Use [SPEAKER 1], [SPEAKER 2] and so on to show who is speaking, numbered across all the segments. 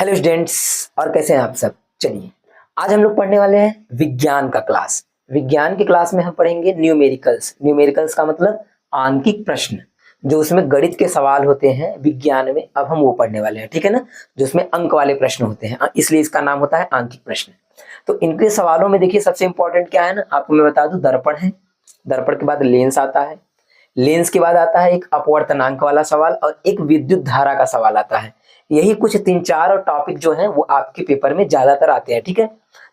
[SPEAKER 1] Hello students, और कैसे हैं आप सब। चलिए आज हम लोग पढ़ने वाले हैं विज्ञान का क्लास। विज्ञान की क्लास में हम पढ़ेंगे न्यूमेरिकल्स। न्यूमेरिकल्स का मतलब आंकिक प्रश्न, जो उसमें गणित के सवाल होते हैं विज्ञान में, अब हम वो पढ़ने वाले हैं। ठीक है ना, जो उसमें अंक वाले प्रश्न होते हैं, इसलिए इसका नाम होता है आंकिक प्रश्न। तो इनके सवालों में देखिए सबसे इंपॉर्टेंट क्या है ना, आपको मैं बता दूं, दर्पण है। दर्पण के बाद लेंस आता है। लेंस के बाद आता है एक अपवर्तनांक वाला सवाल और एक विद्युत धारा का सवाल आता है। यही कुछ 3-4 और टॉपिक जो हैं वो आपके पेपर में ज्यादातर आते हैं। ठीक है,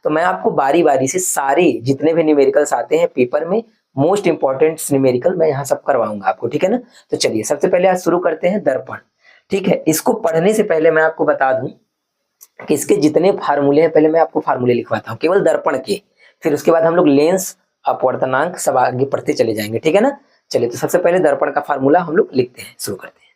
[SPEAKER 1] तो मैं आपको बारी बारी से सारे जितने भी न्यूमेरिकल्स आते हैं पेपर में, मोस्ट इंपॉर्टेंट न्यूमेरिकल मैं यहाँ सब करवाऊंगा आपको। ठीक है ना, तो चलिए सबसे पहले आज शुरू करते हैं दर्पण। ठीक है, इसको पढ़ने से पहले मैं आपको बता दूं कि इसके जितने फार्मूले हैं, पहले मैं आपको फार्मूले लिखवाता हूँ केवल दर्पण के, फिर उसके बाद हम लोग लेंस, अपवर्तनांक सब आगे पढ़ते चले जाएंगे। ठीक है ना, चलिए तो सबसे पहले दर्पण का फार्मूला हम लोग लिखते हैं, शुरू करते हैं।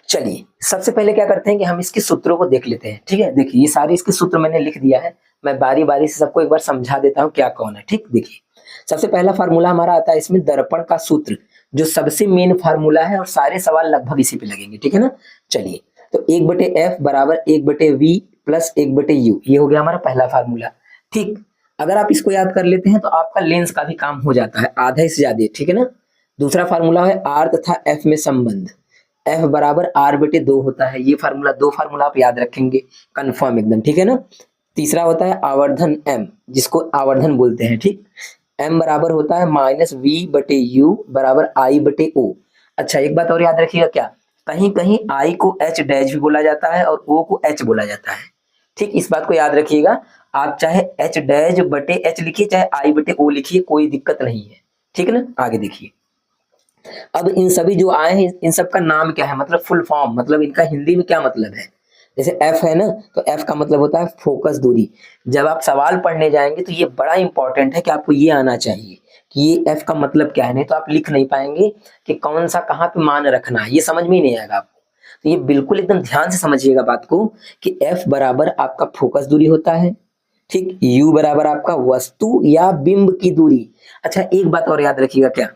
[SPEAKER 1] चलिए सबसे पहले क्या करते हैं कि हम इसके सूत्रों को देख लेते हैं। ठीक है, देखिए ये सारे इसके सूत्र मैंने लिख दिया है, मैं बारी बारी से सबको एक बार समझा देता हूँ क्या कौन है। ठीक, देखिए सबसे पहला फार्मूला हमारा आता है इसमें दर्पण का सूत्र, जो सबसे मेन फार्मूला है और सारे सवाल लगभग इसी पे लगेंगे। ठीक है ना, चलिए तो 1/f बराबर 1/v प्लस 1/u, ये हो गया हमारा पहला फार्मूला। ठीक, अगर आप इसको याद कर लेते हैं तो आपका लेंस का भी काम हो जाता है आधा से ज्यादा। ठीक है ना, दूसरा फार्मूला है r तथा f में संबंध, f बराबर r/2 होता है। ये फार्मूला, दो फार्मूला आप याद रखेंगे कंफर्म एकदम। ठीक है ना, तीसरा होता है आवर्धन m, जिसको आवर्धन बोलते हैं। ठीक, m बराबर होता है -v/u बराबर i/o। अच्छा एक बात और याद रखिएगा, क्या कहीं कहीं i को h डैश भी बोला जाता है और o को h बोला जाता है। ठीक, इस बात को याद रखिएगा, आप चाहे h डैश बटे h लिखिए चाहे i/o लिखिए, कोई दिक्कत नहीं है। ठीक है ना, आगे देखिए। अब इन सभी जो आए हैं इन सब का नाम क्या है, मतलब फुल फॉर्म, मतलब इनका हिंदी में क्या मतलब है। जैसे एफ है ना, तो एफ का मतलब होता है फोकस दूरी। जब आप सवाल पढ़ने जाएंगे तो ये बड़ा इंपॉर्टेंट है कि आपको ये आना चाहिए कि ये एफ का मतलब क्या है, नहीं तो आप लिख नहीं पाएंगे कि कौन सा कहाँ पे मान रखना है, ये समझ में ही नहीं आएगा आपको। तो ये बिल्कुल एकदम ध्यान से समझिएगा बात को कि एफ बराबर आपका फोकस दूरी होता है। ठीक, यू बराबर आपका वस्तु या बिंब की दूरी। अच्छा एक बात और याद रखिएगा, क्या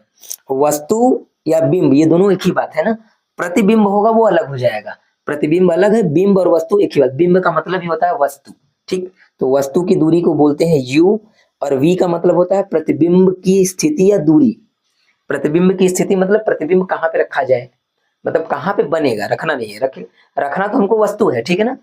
[SPEAKER 1] वस्तु या बिंब ये दोनों एक ही बात है ना, प्रतिबिंब होगा वो अलग हो जाएगा, प्रतिबिंब अलग है, बिंब और वस्तु एक ही बात। बिंब का मतलब ही होता है वस्तु। ठीक, तो वस्तु की दूरी को बोलते हैं u, और v का मतलब होता है प्रतिबिंब की स्थिति या दूरी। प्रतिबिंब की स्थिति मतलब प्रतिबिंब कहाँ पे रखा जाए, मतलब कहाँ पे बनेगा, रखना नहीं है, रखना तो हमको वस्तु है। ठीक है ना,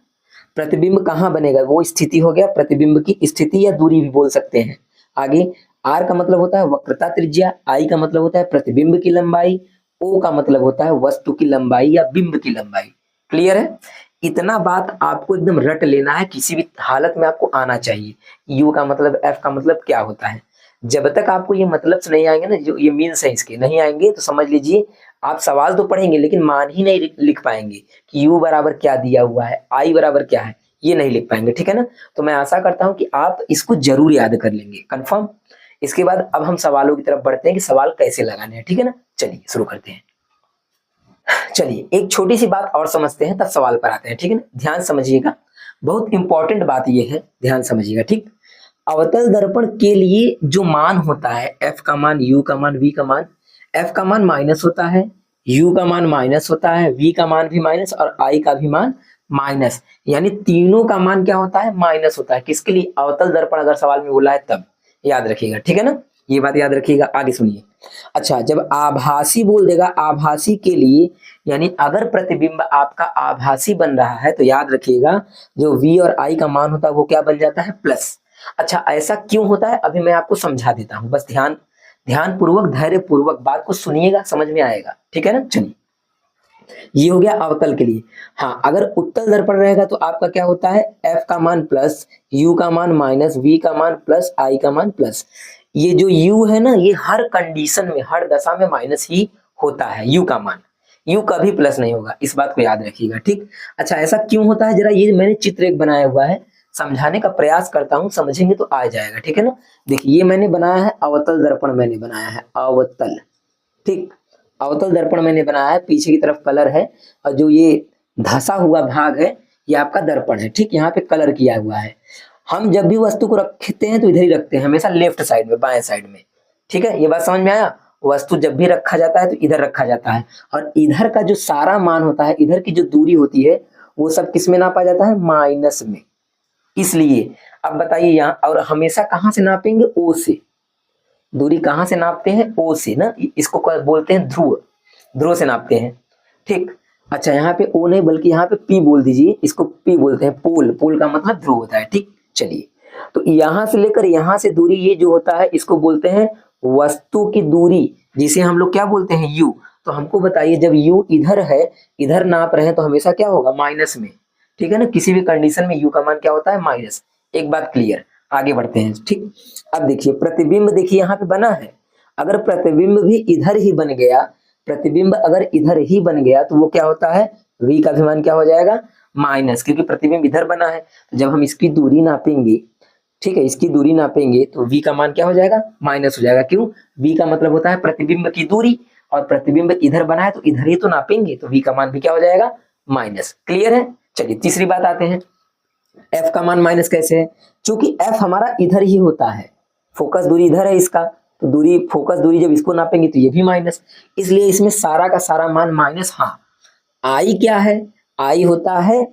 [SPEAKER 1] प्रतिबिंब कहाँ बनेगा वो स्थिति हो गया, प्रतिबिंब की स्थिति या दूरी भी बोल सकते हैं। आगे आर का मतलब होता है वक्रता त्रिज्या, आई का मतलब होता है प्रतिबिंब की लंबाई, ओ का मतलब होता है वस्तु की लंबाई या बिंब की लंबाई। क्लियर है, इतना बात आपको एकदम रट लेना है, किसी भी हालत में आपको आना चाहिए। यू का मतलब, एफ का मतलब क्या होता है। जब तक आपको ये मतलब से नहीं आएंगे ना, जो ये मीन्स है इसके नहीं आएंगे, तो समझ लीजिए आप सवाल तो पढ़ेंगे लेकिन मान ही नहीं लिख पाएंगे कि यू बराबर क्या दिया हुआ है, आई बराबर क्या है, ये नहीं लिख पाएंगे। ठीक है ना, तो मैं आशा करता हूं कि आप इसको जरूर याद कर लेंगे कंफर्म। इसके बाद अब हम सवालों की तरफ बढ़ते हैं कि सवाल कैसे लगाने हैं। ठीक है ना, चलिए शुरू करते हैं। चलिए एक छोटी सी बात और समझते हैं तब सवाल पर आते हैं। ठीक है ना, ध्यान समझिएगा, बहुत इंपॉर्टेंट बात यह है, ध्यान समझिएगा। ठीक, अवतल दर्पण के लिए जो मान होता है, एफ का मान, यू का मान, वी का मान, एफ का मान माइनस होता है, यू का मान माइनस होता है, वी का मान भी माइनस और आई का भी मान माइनस, यानी तीनों का मान क्या होता है, माइनस होता है। किसके लिए, अवतल दर्पण अगर सवाल में बोला है तब याद रखिएगा। ठीक है ना, ये बात याद रखिएगा, आगे सुनिए। अच्छा जब आभासी बोल देगा, आभासी के लिए यानी अगर प्रतिबिंब आपका आभासी बन रहा है तो याद रखिएगा जो वी और आई का मान होता है वो क्या बन जाता है, प्लस। अच्छा ऐसा क्यों होता है अभी मैं आपको समझा देता हूं, बस ध्यान पूर्वक धैर्य पूर्वक बात को सुनिएगा, समझ में आएगा। ठीक है ना, चलिए ये हो गया अवतल के लिए। हाँ अगर उत्तल दर्पण रहेगा तो आपका क्या होता है, एफ का मान प्लस, यू का मान माइनस, वी का मान प्लस, आई का मान प्लस। ये जो यू है ना, ये हर कंडीशन में, हर दशा में माइनस ही होता है यू का मान, यू कभी प्लस नहीं होगा, इस बात को याद रखिएगा। ठीक, अच्छा ऐसा क्यों होता है, जरा ये मैंने चित्र एक बनाया हुआ है, समझाने का प्रयास करता हूं, समझेंगे तो आ जाएगा। ठीक है ना, देखिए ये मैंने बनाया है अवतल दर्पण, मैंने बनाया है अवतल। ठीक, अवतल दर्पण मैंने बनाया है, पीछे की तरफ कलर है और जो ये धसा हुआ भाग है ये आपका दर्पण है। ठीक, यहाँ पे कलर किया हुआ है। हम जब भी वस्तु को रखते हैं तो इधर ही रखते हैं, हमेशा लेफ्ट साइड में, बाएं साइड में। ठीक है, ये बात समझ में आया, वस्तु जब भी रखा जाता है तो इधर रखा जाता है और इधर का जो सारा मान होता है, इधर की जो दूरी होती है वो सब किस में नापा जाता है, माइनस में। इसलिए अब बताइए यहाँ, और हमेशा कहाँ से नापेंगे, ओ से। दूरी कहाँ से नापते हैं, ओ से ना, इसको बोलते हैं ध्रुव, ध्रुव से नापते हैं, ठीक। अच्छा यहाँ पे ओ नहीं बल्कि यहाँ पे पी बोल दीजिए, इसको पी बोलते हैं, पोल, पोल का मतलब ध्रुव होता है, ठीक। चलिए तो यहाँ से लेकर यहाँ से दूरी ये जो होता है इसको बोलते हैं वस्तु की दूरी, जिसे हम लोग क्या बोलते हैं, यू। तो हमको बताइए जब यू इधर है, इधर नाप रहे हैं तो हमेशा क्या होगा, माइनस में, ठीक है ना। किसी भी कंडीशन में यू का मान क्या होता है, माइनस। एक बात क्लियर, आगे बढ़ते हैं, ठीक। अब देखिए प्रतिबिंब, देखिए यहाँ पे बना है, अगर प्रतिबिंब भी इधर ही बन गया, प्रतिबिंब अगर इधर ही बन गया तो वो क्या होता है, v का भी मान क्या हो जाएगा, माइनस, क्योंकि प्रतिबिंब इधर बना है। तो जब हम इसकी दूरी नापेंगे, ठीक है, इसकी दूरी नापेंगे तो v का मान क्या हो जाएगा, माइनस हो जाएगा। क्यों, v का मतलब होता है प्रतिबिंब की दूरी, और प्रतिबिंब इधर बना है तो इधर ही तो नापेंगे, तो v का मान भी क्या हो जाएगा, माइनस। क्लियर है। चलिए तीसरी बात आते हैं, f का मान माइनस कैसे है, क्योंकि f हमारा इधर ही होता है, फोकस दूरी इधर है इसका, तो दूरी, फोकस दूरी जब इसको नापेंगे तो ये भी माइनस, इसलिए इसमें सारा का सारा मान माइनस। हाँ, आई क्या है, आई होता है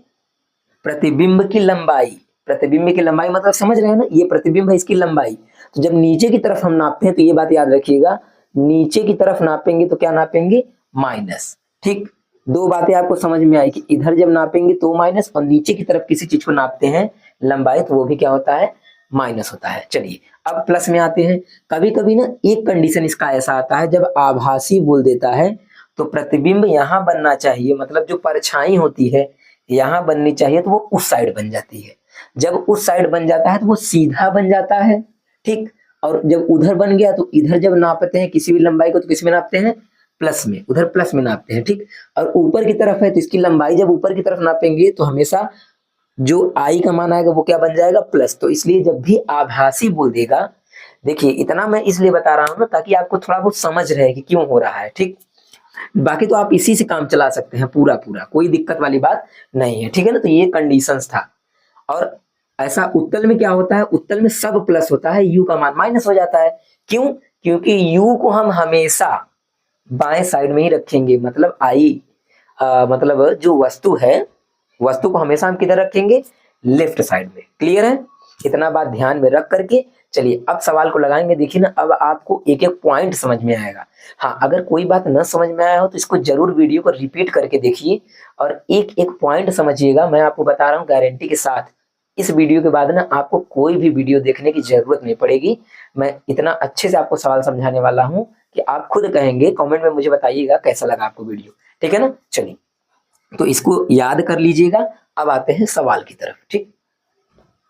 [SPEAKER 1] प्रतिबिंब की लंबाई, प्रतिबिंब की लंबाई मतलब समझ रहे हैं ना, ये प्रतिबिंब है, इसकी लंबाई। तो जब नीचे की तरफ हम नापते हैं तो ये बात याद रखिएगा, नीचे की तरफ नापेंगे तो क्या नापेंगे, माइनस, ठीक। दो बातें आपको समझ में आई कि इधर जब नापेंगे तो माइनस, और नीचे की तरफ किसी चीज को नापते हैं लंबाई तो वो भी क्या होता है, माइनस होता है। चलिए अब प्लस में आते हैं। कभी कभी ना एक कंडीशन इसका ऐसा आता है, जब आभासी बोल देता है तो प्रतिबिंब यहाँ बनना चाहिए, मतलब जो परछाई होती है यहाँ बननी चाहिए, तो वो उस साइड बन जाती है। जब उस साइड बन जाता है तो वो सीधा बन जाता है, ठीक। और जब उधर बन गया तो इधर जब नापते हैं किसी भी लंबाई को तो किस में नापते हैं, प्लस में, उधर प्लस में नापते हैं, ठीक। और ऊपर की तरफ है तो इसकी लंबाई जब ऊपर की तरफ नापेंगे तो हमेशा जो आई का मान आएगा वो क्या बन जाएगा, प्लस। तो इसलिए जब भी आभासी बोल देगा, देखिए इतना मैं इसलिए बता रहा हूं ना ताकि आपको थोड़ा बहुत समझ रहे कि क्यों हो रहा है, ठीक। बाकी तो आप इसी से काम चला सकते हैं पूरा पूरा, कोई दिक्कत वाली बात नहीं है, ठीक है ना। तो ये कंडीशंस था। और ऐसा उत्तल में क्या होता है, उत्तल में सब प्लस होता है, यू का मान माइनस हो जाता है। क्यों, क्योंकि यू को हम हमेशा बाएं साइड में ही रखेंगे, मतलब आई मतलब जो वस्तु है, वस्तु को हमेशा हम किधर रखेंगे, लेफ्ट साइड में। क्लियर है, इतना बात ध्यान में रख करके चलिए अब सवाल को लगाएंगे। देखिए ना, अब आपको एक एक पॉइंट समझ में आएगा। हाँ, अगर कोई बात न समझ में आया हो तो इसको जरूर वीडियो को रिपीट करके देखिए और एक एक पॉइंट समझिएगा। मैं आपको बता रहा हूँ गारंटी के साथ, इस वीडियो के बाद ना आपको कोई भी वीडियो देखने की जरूरत नहीं पड़ेगी। मैं इतना अच्छे से आपको सवाल समझाने वाला हूँ कि आप खुद कहेंगे, कमेंट में मुझे बताइएगा कैसा लगा आपको वीडियो, ठीक है ना। चलिए तो इसको याद कर लीजिएगा। अब आते हैं सवाल की तरफ, ठीक।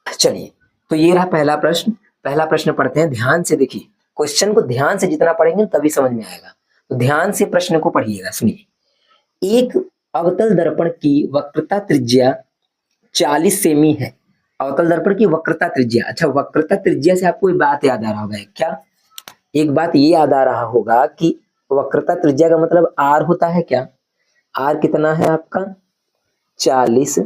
[SPEAKER 1] चलिए तो ये रहा पहला प्रश्न। पहला प्रश्न पढ़ते हैं, ध्यान से देखिए, क्वेश्चन को ध्यान से जितना पढ़ेंगे तभी समझ में आएगा। तो ध्यान से प्रश्न को पढ़िएगा, सुनिए। एक अवतल दर्पण की वक्रता त्रिज्या 40 सेमी है। अवतल दर्पण की वक्रता त्रिज्या, अच्छा वक्रता त्रिज्या से आपको एक बात याद आ रहा होगा, क्या एक बात ये याद आ रहा होगा कि वक्रता त्रिज्या का मतलब आर होता है क्या, आर कितना है आपका 40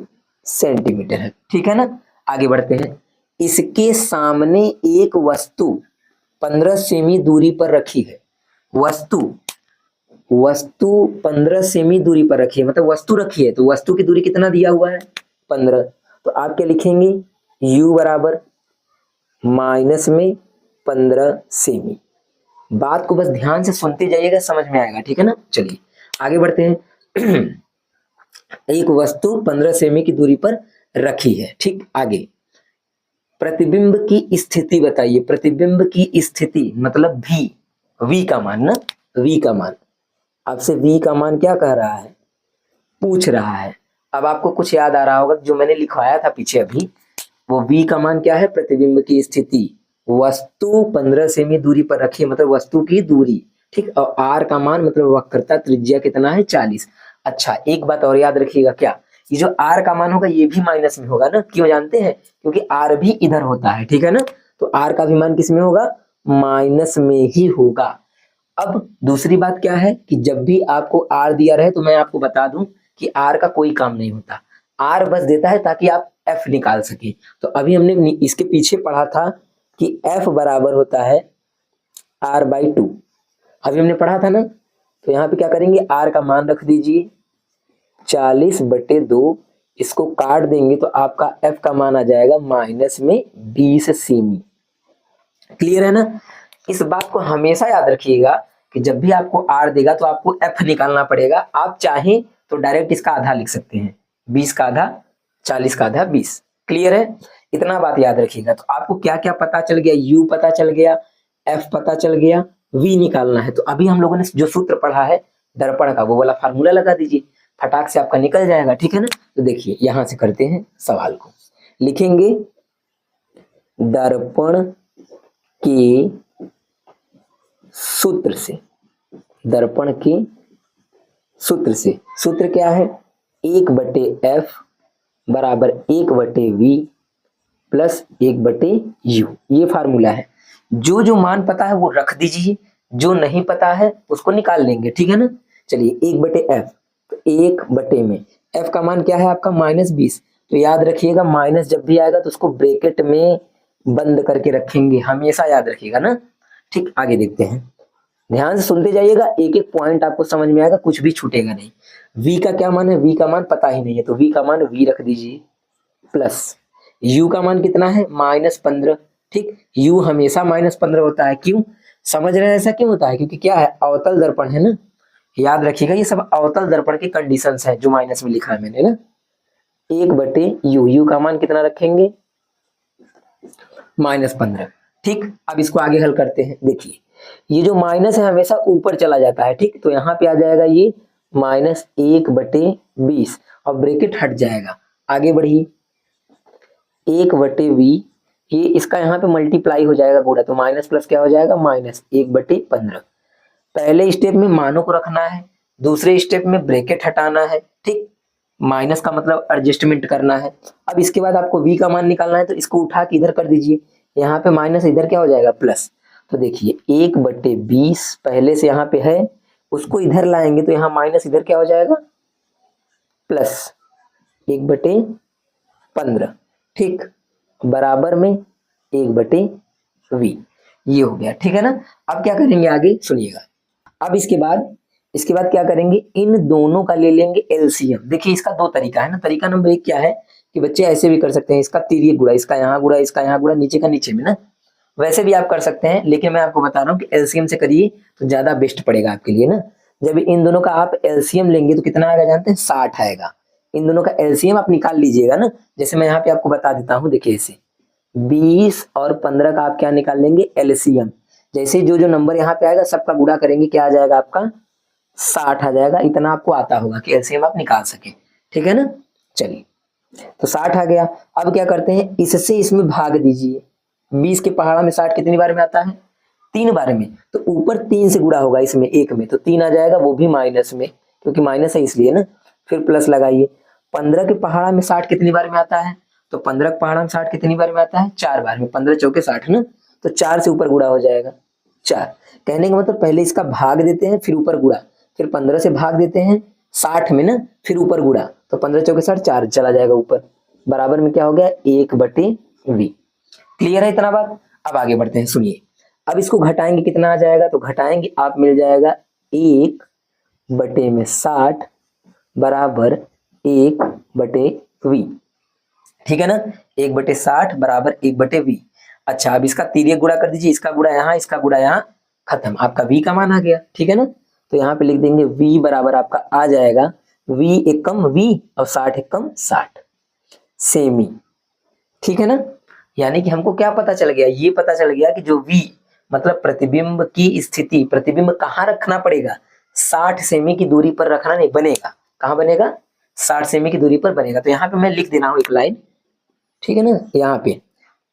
[SPEAKER 1] सेंटीमीटर है, ठीक है ना। आगे बढ़ते हैं, इसके सामने एक वस्तु 15 सेमी दूरी पर रखी है। वस्तु 15 सेमी दूरी पर रखी है, मतलब वस्तु रखी है तो वस्तु की दूरी कितना दिया हुआ है 15। तो आप क्या लिखेंगे, u बराबर माइनस में 15 सेमी। बात को बस ध्यान से सुनते जाइएगा, समझ में आएगा, ठीक है ना। चलिए आगे बढ़ते हैं। एक वस्तु 15 सेमी की दूरी पर रखी है, ठीक। आगे प्रतिबिंब की स्थिति बताइए, प्रतिबिंब की स्थिति मतलब v का मान ना, v का मान, आपसे v का मान क्या कह रहा है, पूछ रहा है। अब आपको कुछ याद आ रहा होगा जो मैंने लिखवाया था पीछे अभी, वो v का मान क्या है, प्रतिबिंब की स्थिति, वस्तु 15 सेमी दूरी पर रखी है मतलब वस्तु की दूरी, ठीक। और r का मान मतलब वक्रता त्रिज्या कितना है 40। अच्छा एक बात और याद रखिएगा, क्या ये जो r का मान होगा ये भी माइनस में होगा ना, क्यों जानते हैं, क्योंकि r भी इधर होता है, ठीक है ना। तो r का भी मान किस में होगा, माइनस में ही होगा। अब दूसरी बात क्या है कि जब भी आपको r दिया रहे तो मैं आपको बता दूं कि r का कोई काम नहीं होता, r बस देता है ताकि आप f निकाल सके। तो अभी हमने इसके पीछे पढ़ा था कि f बराबर होता है r/2, अभी हमने पढ़ा था ना। तो यहाँ पे क्या करेंगे, r का मान रख दीजिए 40/2 इसको काट देंगे तो आपका f का मान आ जाएगा -20 सेमी। क्लियर है ना। इस बात को हमेशा याद रखिएगा कि जब भी आपको r देगा तो आपको f निकालना पड़ेगा। आप चाहें तो डायरेक्ट इसका आधा लिख सकते हैं, 20 का आधा 40 का आधा 20। क्लियर है, इतना बात याद रखिएगा। तो आपको क्या क्या पता चल गया, u पता चल गया, f पता चल गया, v निकालना है। तो अभी हम लोगों ने जो सूत्र पढ़ा है दर्पण का, वो वाला फार्मूला लगा दीजिए, फटाक से आपका निकल जाएगा। ठीक है ना। तो देखिए यहां से करते हैं सवाल को, लिखेंगे दर्पण के सूत्र से, दर्पण के सूत्र से। सूत्र क्या है, 1/f बराबर 1/v प्लस 1/u, ये फार्मूला है। जो जो मान पता है वो रख दीजिए, जो नहीं पता है उसको निकाल लेंगे। ठीक है ना। चलिए 1/f, तो 1 में f का मान क्या है आपका -20। तो याद रखिएगा माइनस जब भी आएगा तो उसको ब्रैकेट में बंद करके रखेंगे, हमेशा याद रखिएगा ना। ठीक, आगे देखते हैं, ध्यान से सुनते जाइएगा, एक एक पॉइंट आपको समझ में आएगा, कुछ भी छूटेगा नहीं। v का क्या मान है, v का मान पता ही नहीं है तो v का मान v रख दीजिए, प्लस u का मान कितना है -15। ठीक, u हमेशा -15 होता है। क्यों, समझ रहे हैं ऐसा क्यों होता है, क्योंकि क्या है अवतल दर्पण है ना। याद रखिएगा ये सब अवतल दर्पण के कंडीशंस है जो माइनस में लिखा है मैंने ना। 1/u, u का मान कितना रखेंगे -15। ठीक, अब इसको आगे हल करते हैं। देखिए ये जो माइनस है हमेशा ऊपर चला जाता है। ठीक, तो यहाँ पे आ जाएगा ये -1/20 और ब्रैकेट हट जाएगा। आगे बढ़िए, 1/v, ये इसका यहाँ पे मल्टीप्लाई हो जाएगा पूरा, तो माइनस प्लस क्या हो जाएगा -1/15। पहले स्टेप में मानों को रखना है, दूसरे स्टेप में ब्रैकेट हटाना है। ठीक, माइनस का मतलब एडजस्टमेंट करना है। अब इसके बाद आपको v का मान निकालना है, तो इसको उठा के इधर कर दीजिए, यहाँ पे माइनस इधर क्या हो जाएगा प्लस। तो देखिए 1/20 पहले से यहाँ पे है, उसको इधर लाएंगे तो यहाँ माइनस इधर क्या हो जाएगा प्लस 1/15। ठीक, बराबर में 1/v, ये हो गया। ठीक है ना। अब क्या करेंगे आगे सुनिएगा। अब इसके बाद क्या करेंगे, इन दोनों का ले लेंगे एलसीएम। देखिए इसका दो तरीका है ना। तरीका नंबर 1 क्या है कि बच्चे ऐसे भी कर सकते हैं, इसका तिर्यक गुणा, इसका यहाँ गुणा, इसका यहाँ गुणा, नीचे का नीचे में ना, वैसे भी आप कर सकते हैं। लेकिन मैं आपको बता रहा हूँ कि एलसीएम से करिए तो ज्यादा बेस्ट पड़ेगा आपके लिए ना। जब इन दोनों का आप एलसीएम लेंगे तो कितना आएगा जानते हैं, 60 आएगा। इन दोनों का एलसीएम आप निकाल लीजिएगा ना। जैसे मैं यहाँ पे आपको बता देता हूँ, देखिए इसे 20 और 15 का आप क्या निकाल लेंगे एलसीएम। जैसे जो जो नंबर यहाँ पे आएगा सबका गुणा करेंगे, क्या आ जाएगा आपका 60 आ जाएगा। इतना आपको आता होगा कि एलसीएम आप निकाल सके। ठीक है ना। चलिए तो 60 आ गया। अब क्या करते हैं, इससे इसमें भाग दीजिए। 20 के पहाड़ा में 60 कितनी बार में आता है, 3 बार में। तो ऊपर 3 से गुणा होगा इसमें 1 में, तो 3 आ जाएगा, वो भी माइनस में, क्योंकि माइनस है इसलिए ना। फिर प्लस लगाइए। 15 के पहाड़ा में 60 कितनी बार में आता है, तो 15 के पहाड़ा में 60 कितनी बार में आता है, 4 बार में। 15 चौके 60 ना, तो 4 से ऊपर गुणा हो जाएगा 4। कहने का मतलब पहले इसका भाग देते हैं फिर ऊपर गुणा, फिर 15 से भाग देते हैं 60 में ना, फिर ऊपर गुणा, तो 15 चौके 60, 4 चला जाएगा ऊपर, बराबर में क्या हो गया 1/v। क्लियर है इतना बात। अब आगे बढ़ते हैं, सुनिए। अब इसको घटाएंगे कितना आ जाएगा, तो घटाएंगे आप मिल जाएगा 1/60 बराबर 1/v। ठीक है ना, 1/60 बराबर 1/v। अच्छा अब इसका तिर्यक गुणा कर दीजिए, इसका गुणा यहाँ, इसका गुणा यहाँ, खत्म, आपका v का मान आ गया। ठीक है ना। तो यहाँ पे लिख देंगे v बराबर आपका आ जाएगा, v एकम v और 60 एकम 60 सेमी। ठीक है ना। यानी कि हमको क्या पता चल गया, ये पता चल गया कि जो v मतलब प्रतिबिंब की स्थिति, प्रतिबिंब कहाँ रखना पड़ेगा, 60 सेमी की दूरी पर रखना नहीं बनेगा। कहाँ बनेगा, 60 सेमी की दूरी पर बनेगा। तो यहाँ पे मैं लिख देना हूँ एक लाइन। ठीक है ना, यहाँ पे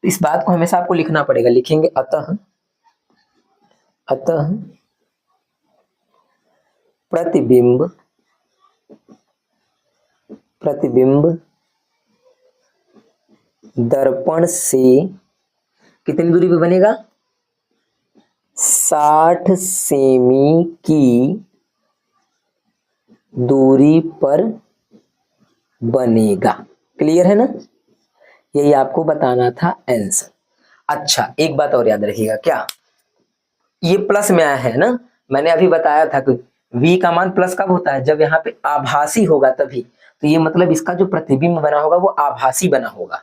[SPEAKER 1] इस बात को हमेशा आपको लिखना पड़ेगा। लिखेंगे अतः प्रतिबिंब दर्पण से कितनी दूरी पे बनेगा, 60 सेमी की दूरी पर बनेगा। क्लियर है ना, यही आपको बताना था आंसर। अच्छा एक बात और याद रखिएगा, क्या ये प्लस में आया है ना, मैंने अभी बताया था कि v का मान प्लस कब होता है, जब यहाँ पे आभासी होगा तभी। तो ये मतलब इसका जो प्रतिबिंब बना होगा वो आभासी बना होगा,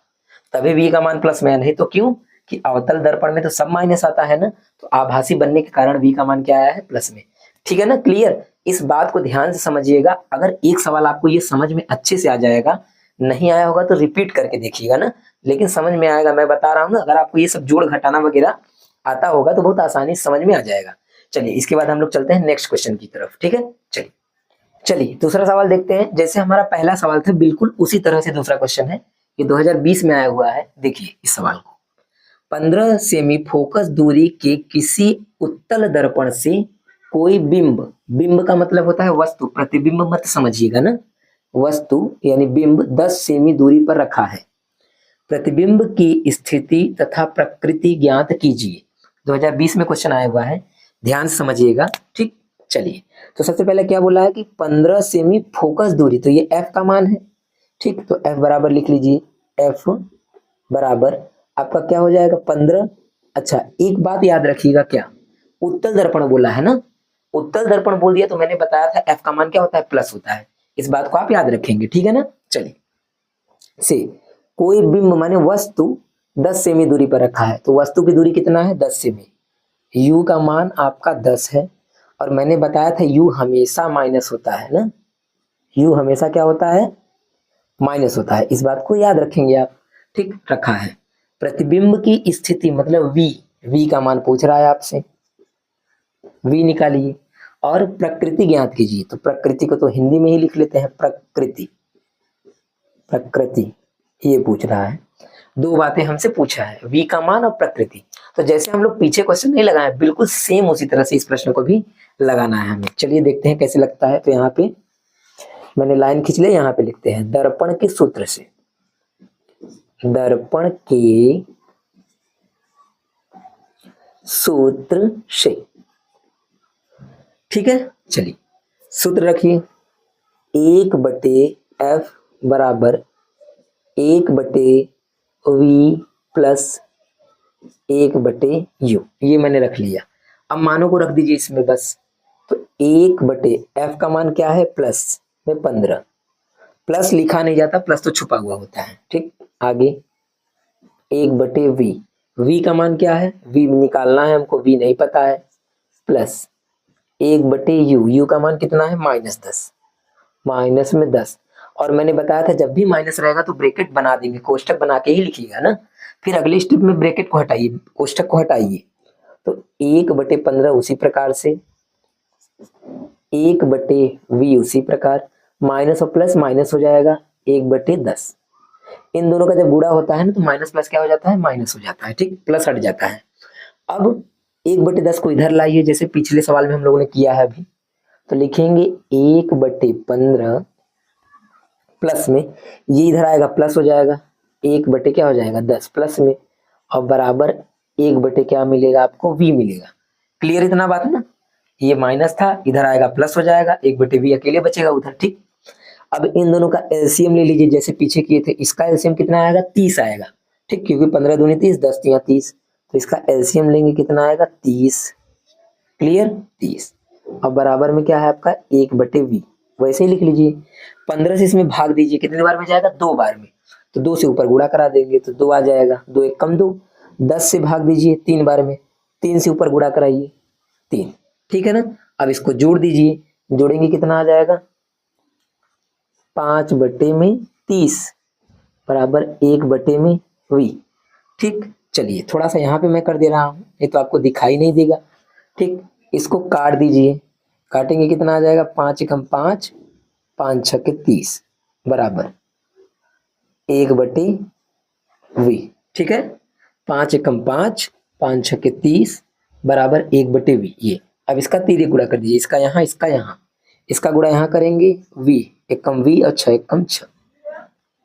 [SPEAKER 1] तभी v का मान प्लस में है, नहीं तो क्यों कि अवतल दर्पण में तो सब माइनस आता है ना, तो आभासी बनने के कारण v का मान क्या आया है प्लस में। ठीक है ना, क्लियर। इस बात को ध्यान से समझिएगा, अगर एक सवाल आपको ये समझ में अच्छे से आ जाएगा, नहीं आया होगा तो रिपीट करके देखिएगा ना, लेकिन समझ में आएगा, मैं बता रहा हूँ ना, अगर आपको ये सब जोड़ घटाना वगैरह आता होगा तो बहुत आसानी से समझ में आ जाएगा। चलिए इसके बाद हम लोग चलते हैं नेक्स्ट क्वेश्चन की तरफ। ठीक है, चलिए चलिए दूसरा सवाल देखते हैं। जैसे हमारा पहला सवाल था बिल्कुल उसी तरह से दूसरा क्वेश्चन है, ये 2020 में आया हुआ है। देखिए इस सवाल को, 15 सेमी फोकस दूरी के किसी उत्तल दर्पण से कोई बिंब, बिंब का मतलब होता है वस्तु, प्रतिबिंब मत समझिएगा ना, वस्तु यानी बिंब 10 सेमी दूरी पर रखा है, प्रतिबिंब की स्थिति तथा प्रकृति ज्ञात कीजिए। 2020 में क्वेश्चन आया हुआ है, ध्यान से समझिएगा। ठीक, चलिए तो सबसे पहले क्या बोला है कि 15 सेमी फोकस दूरी, तो ये f का मान है। ठीक, तो f बराबर लिख लीजिए, f बराबर आपका क्या हो जाएगा 15। अच्छा एक बात याद रखिएगा, क्या उत्तल दर्पण बोला है ना, उत्तल दर्पण बोल दिया तो मैंने बताया था f का मान क्या होता है प्लस होता है, इस बात को आप याद रखेंगे। ठीक है ना, चलिए से कोई बिंब माने वस्तु 10 सेमी दूरी पर रखा है, तो वस्तु की दूरी कितना है 10 सेमी, u का मान आपका 10 है, और मैंने बताया था u हमेशा माइनस होता है ना, u हमेशा क्या होता है माइनस होता है, इस बात को याद रखेंगे आप। ठीक, रखा है। प्रतिबिंब की स्थिति मतलब v, v का मान पूछ रहा है आपसे, v निकालिए, और प्रकृति ज्ञात कीजिए, तो प्रकृति को तो हिंदी में ही लिख लेते हैं, प्रकृति, प्रकृति ये पूछ रहा है। दो बातें हमसे पूछा है, v का मान और प्रकृति। तो जैसे हम लोग पीछे क्वेश्चन नहीं लगाए, बिल्कुल सेम उसी तरह से इस प्रश्न को भी लगाना है हमें। चलिए देखते हैं कैसे लगता है। तो यहाँ पे मैंने लाइन खींच लिया, यहाँ पे लिखते हैं दर्पण के सूत्र से, दर्पण के सूत्र से। ठीक है, चलिए सूत्र रखिए, 1/f बराबर 1/v प्लस 1/u, ये मैंने रख लिया। अब मानों को रख दीजिए इसमें बस, तो 1/f का मान क्या है प्लस में 15, प्लस लिखा नहीं जाता, प्लस तो छुपा हुआ होता है। ठीक, आगे 1/v, v का मान क्या है, v निकालना है हमको, v नहीं पता है, प्लस 1/u, u का मान कितना है -10, माइनस में 10। और मैंने बताया था जब भी माइनस रहेगा तो ब्रैकेट बना देंगे, कोष्टक बना के ही लिखिएगा ना, फिर अगले स्टेप में ब्रैकेट को हटाइए, कोष्टक को हटाइए। तो 1/15 उसी प्रकार से, 1/v उसी प्रकार, माइनस और प्लस माइनस हो जाएगा 1/10। इन दोनों का जब गुणा होता है ना तो माइनस प्लस क्या हो जाता है माइनस हो जाता है। ठीक, प्लस हट जाता है। अब 1/10 को इधर लाइए, जैसे पिछले सवाल में हम लोगों ने किया है अभी, तो लिखेंगे 1/15 प्लस में, ये इधर आएगा प्लस हो जाएगा, 1/ क्या हो जाएगा 10 प्लस में, और बराबर 1/ क्या मिलेगा आपको v मिलेगा। क्लियर इतना बात है ना, ये माइनस था, इधर आएगा प्लस हो जाएगा, 1/v अकेले बचेगा उधर। ठीक, अब इन दोनों का एलसीएम ले लीजिए, जैसे पीछे किए थे, इसका एलसीएम कितना आएगा 30 आएगा। ठीक, क्योंकि 15 दूनी 30, 10 तिया 30, तो इसका एलसीएम लेंगे कितना आएगा 30। क्लियर, 30, और बराबर में क्या है आपका 1/v, वैसे ही लिख लीजिए। 15 से इसमें भाग दीजिए, कितने बार में जाएगा 2 बार में, तो 2 से ऊपर गुणा करा देंगे तो 2 आ जाएगा, 2 1 कम 2, 10 से भाग दीजिए 3 बार में, 3 से ऊपर गुणा कराइए 3। ठीक है ना, अब इसको जोड़ दीजिए, जोड़ेंगे कितना आ जाएगा 5/30 बराबर 1/v। ठीक, चलिए थोड़ा सा यहाँ पे मैं कर दे रहा हूँ, ये तो आपको दिखाई नहीं देगा। ठीक, इसको काट दीजिए, काटेंगे कितना आ जाएगा 5 एकम 5, 5 छके 30 बराबर 1/v। ठीक है, 5 एकम 5, 5 छके 30 बराबर 1/v। ये अब इसका तिर्यक गुणा कर दीजिए, इसका यहाँ इसका यहाँ, इसका गुणा यहाँ करेंगे v एकम v और 6 एकम 6,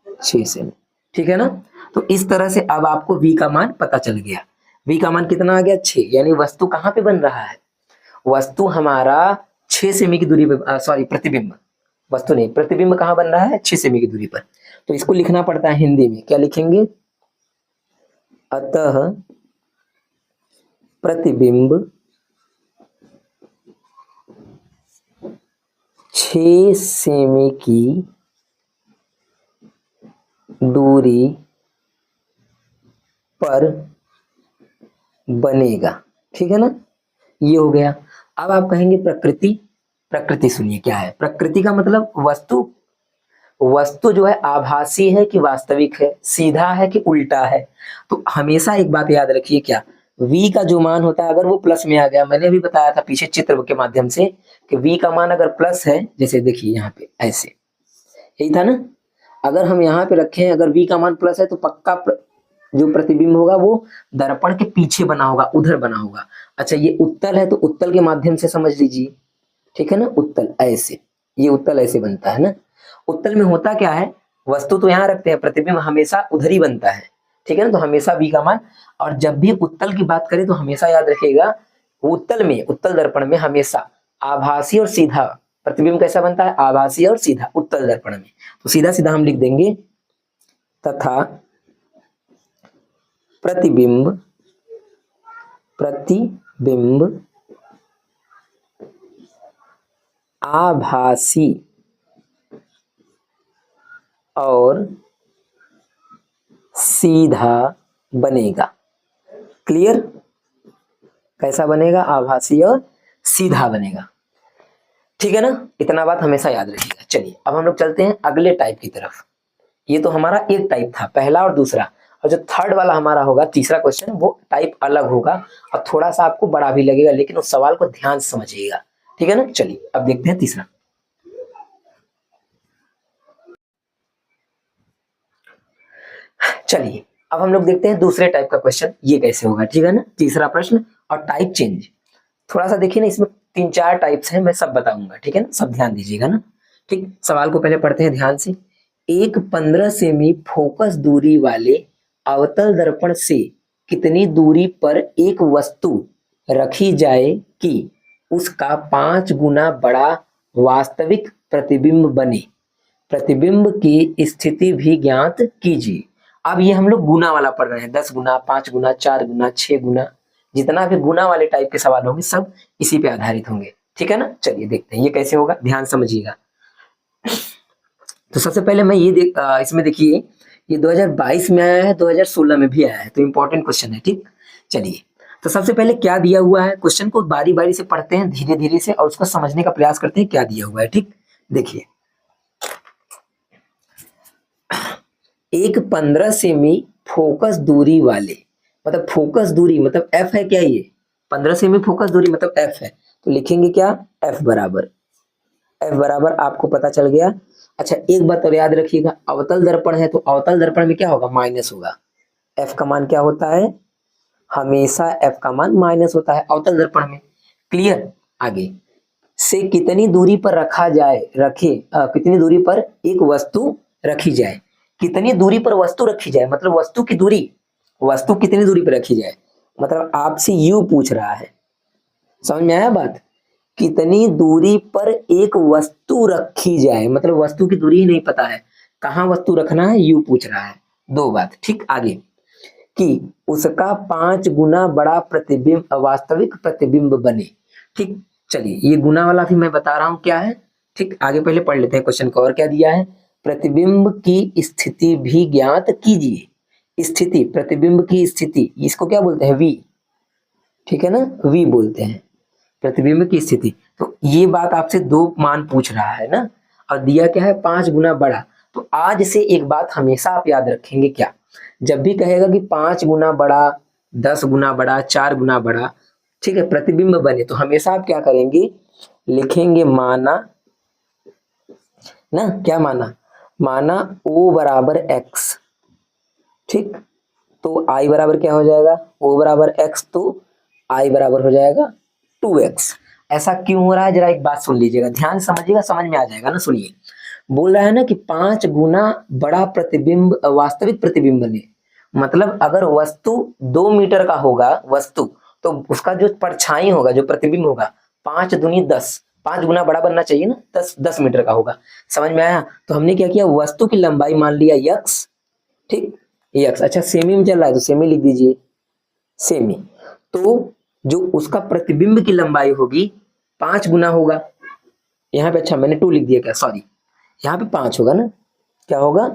[SPEAKER 1] 6 से। ठीक है ना, तो इस तरह से अब आपको v का मान पता चल गया। v का मान कितना आ गया 6, यानी वस्तु कहाँ पे बन रहा है, वस्तु हमारा 6 सेमी की दूरी पे, सॉरी प्रतिबिंब, वस्तु नहीं प्रतिबिंब कहाँ बन रहा है 6 सेमी की दूरी पर। तो इसको लिखना पड़ता है हिंदी में, क्या लिखेंगे, अतः प्रतिबिंब 6 सेमी की दूरी पर बनेगा। ठीक है ना, ये हो गया। अब आप कहेंगे प्रकृति। प्रकृति सुनिए क्या है प्रकृति का मतलब वस्तु। वस्तु जो है आभासी है कि वास्तविक है, सीधा है कि उल्टा है। तो हमेशा एक बात याद रखिए, क्या v का जो मान होता है अगर वो प्लस में आ गया, मैंने अभी बताया था पीछे चित्र के माध्यम से कि v का मान अगर प्लस है, जैसे देखिए यहाँ पे ऐसे, यही था ना, अगर हम यहाँ पे रखें अगर v का मान प्लस है तो पक्का जो प्रतिबिंब होगा वो दर्पण के पीछे बना होगा, उधर बना होगा। अच्छा ये उत्तल है तो उत्तल के माध्यम से समझ लीजिए। ठीक है ना, उत्तल ऐसे, ये उत्तल ऐसे बनता है ना। उत्तल में होता क्या है, वस्तु तो यहाँ रखते हैं, प्रतिबिंब हमेशा उधर ही बनता है। ठीक है ना, तो हमेशा v का मान। और जब भी उत्तल की बात करें तो हमेशा याद रखिएगा, उत्तल में, उत्तल दर्पण में हमेशा आभासी और सीधा प्रतिबिंब कैसा बनता है, आभासी और सीधा उत्तल दर्पण में। तो सीधा सीधा हम लिख देंगे तथा प्रतिबिंब आभासी और सीधा बनेगा। क्लियर, कैसा बनेगा, आभासी और सीधा बनेगा। ठीक है ना, इतना बात हमेशा याद रखिएगा। चलिए अब हम लोग चलते हैं अगले टाइप की तरफ। ये तो हमारा एक टाइप था, पहला और दूसरा, और जो थर्ड वाला हमारा होगा तीसरा क्वेश्चन, वो टाइप अलग होगा और थोड़ा सा आपको बड़ा भी लगेगा, लेकिन उस सवाल को ध्यान से समझिएगा। ठीक है ना, चलिए अब देखते हैं तीसरा। चलिए अब हम लोग देखते हैं दूसरे टाइप का क्वेश्चन, ये कैसे होगा। ठीक है ना, तीसरा प्रश्न और टाइप चेंज। थोड़ा सा देखिए ना, इसमें 3-4 टाइप्स हैं, मैं सब बताऊंगा। ठीक है ना, सब ध्यान दीजिएगा ना। ठीक, सवाल को पहले पढ़ते हैं ध्यान से। एक 15 सेमी फोकस दूरी वाले अवतल दर्पण से कितनी दूरी पर एक वस्तु रखी जाए कि उसका 5 गुना बड़ा वास्तविक प्रतिबिंब बने, प्रतिबिंब की स्थिति भी ज्ञात कीजिए। अब ये हम लोग गुना वाला पढ़ रहे हैं, 10 गुना, 5 गुना, 4 गुना, 6 गुना, जितना भी गुना वाले टाइप के सवाल होंगे सब इसी पे आधारित होंगे। ठीक है ना, चलिए देखते हैं ये कैसे होगा, ध्यान समझिएगा। तो सबसे पहले मैं ये इसमें देखिए, ये 2022 में आया है, 2016 में भी आया है, तो इंपॉर्टेंट क्वेश्चन है। ठीक, चलिए तो सबसे पहले क्या दिया हुआ है, क्वेश्चन को बारी बारी से पढ़ते हैं धीरे धीरे से और उसको समझने का प्रयास करते हैं क्या दिया हुआ है। ठीक, देखिए एक 15 सेमी फोकस दूरी वाले, मतलब फोकस दूरी मतलब एफ है क्या, ये 15 सेमी फोकस दूरी मतलब एफ है, तो लिखेंगे क्या, एफ बराबर आपको पता चल गया। अच्छा एक बात और याद रखिएगा, अवतल दर्पण है तो अवतल दर्पण में क्या होगा, माइनस होगा। एफ का मान क्या होता है, हमेशा एफ का मान माइनस होता है अवतल दर्पण में। क्लियर, आगे से कितनी दूरी पर रखा जाए, कितनी दूरी पर एक वस्तु रखी जाए, कितनी दूरी पर वस्तु रखी जाए मतलब वस्तु की दूरी, वस्तु कितनी दूरी पर रखी जाए, मतलब आपसे यू पूछ रहा है। समझ में आया बात, कितनी दूरी पर एक वस्तु रखी जाए, मतलब वस्तु की दूरी ही नहीं पता है, कहाँ वस्तु रखना है यू पूछ रहा है। दो बात। ठीक, आगे कि उसका 5 गुना बड़ा प्रतिबिंब, वास्तविक प्रतिबिंब बने। ठीक, चलिए ये गुना वाला भी मैं बता रहा हूं क्या है। ठीक, आगे पहले पढ़ लेते हैं क्वेश्चन को, और क्या दिया है, प्रतिबिंब की स्थिति भी ज्ञात कीजिए। स्थिति, प्रतिबिंब की स्थिति, इसको क्या बोलते हैं, वी। ठीक है ना, वी बोलते हैं प्रतिबिंब की स्थिति। तो ये बात आपसे 2 मान पूछ रहा है ना, और दिया क्या है, 5 गुना बड़ा। तो आज से एक बात हमेशा आप याद रखेंगे, क्या, जब भी कहेगा कि 5 गुना बड़ा, 10 गुना बड़ा, 4 गुना बड़ा, ठीक है, प्रतिबिंब बने, तो हमेशा आप क्या करेंगे, लिखेंगे माना ना, क्या माना, माना O बराबर x। ठीक, तो I बराबर क्या हो जाएगा, O बराबर x, तो I बराबर हो जाएगा 2x। ऐसा क्यों हो रहा है, जरा एक बात सुन लीजिएगा, ध्यान समझिएगा, समझ में आ जाएगा ना। सुनिए, बोल रहा है ना कि 5 गुना बड़ा प्रतिबिंब, वास्तविक प्रतिबिंब बने, मतलब अगर वस्तु 2 मीटर का होगा वस्तु, तो उसका जो परछाई होगा, जो प्रतिबिंब होगा, 5 दूनी 10, 5 गुना बड़ा बनना चाहिए ना, 10 मीटर का होगा। समझ में आया, तो हमने क्या किया, वस्तु की लंबाई मान लिया x। ठीक, x, अच्छा सेमी में चल रहा है तो सेमी लिख दीजिए, सेमी। तो जो उसका प्रतिबिंब की लंबाई होगी 5 गुना होगा, यहाँ पे, अच्छा मैंने 2 लिख दिया क्या, सॉरी, यहाँ पे 5 होगा ना, क्या होगा,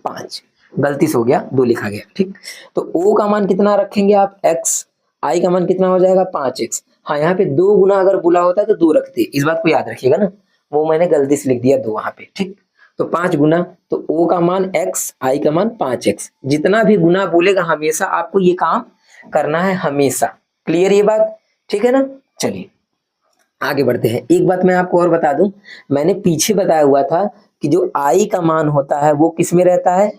[SPEAKER 1] 5। गलती से हो गया, 2 लिखा गया, ठीक। तो ओ का मान कितना रखेंगे आप, x, आई का मान कितना हो जाएगा 5x। हाँ, यहाँ पे 2 गुना अगर बोला होता तो 2 रखते, इस बात को याद रखिएगा ना, वो मैंने गलती से लिख दिया 2 वहां पे, ठीक। तो 5 गुना, तो ओ का मान x, आई का मान 5x। जितना भी गुना बोलेगा हमेशा आपको ये काम करना है, हमेशा। क्लियर ये बात, ठीक है ना। चलिए आगे बढ़ते हैं। एक बात मैं आपको और बता दूं, मैंने पीछे बताया हुआ था कि जो आई का मान होता है वो किस में रहता है,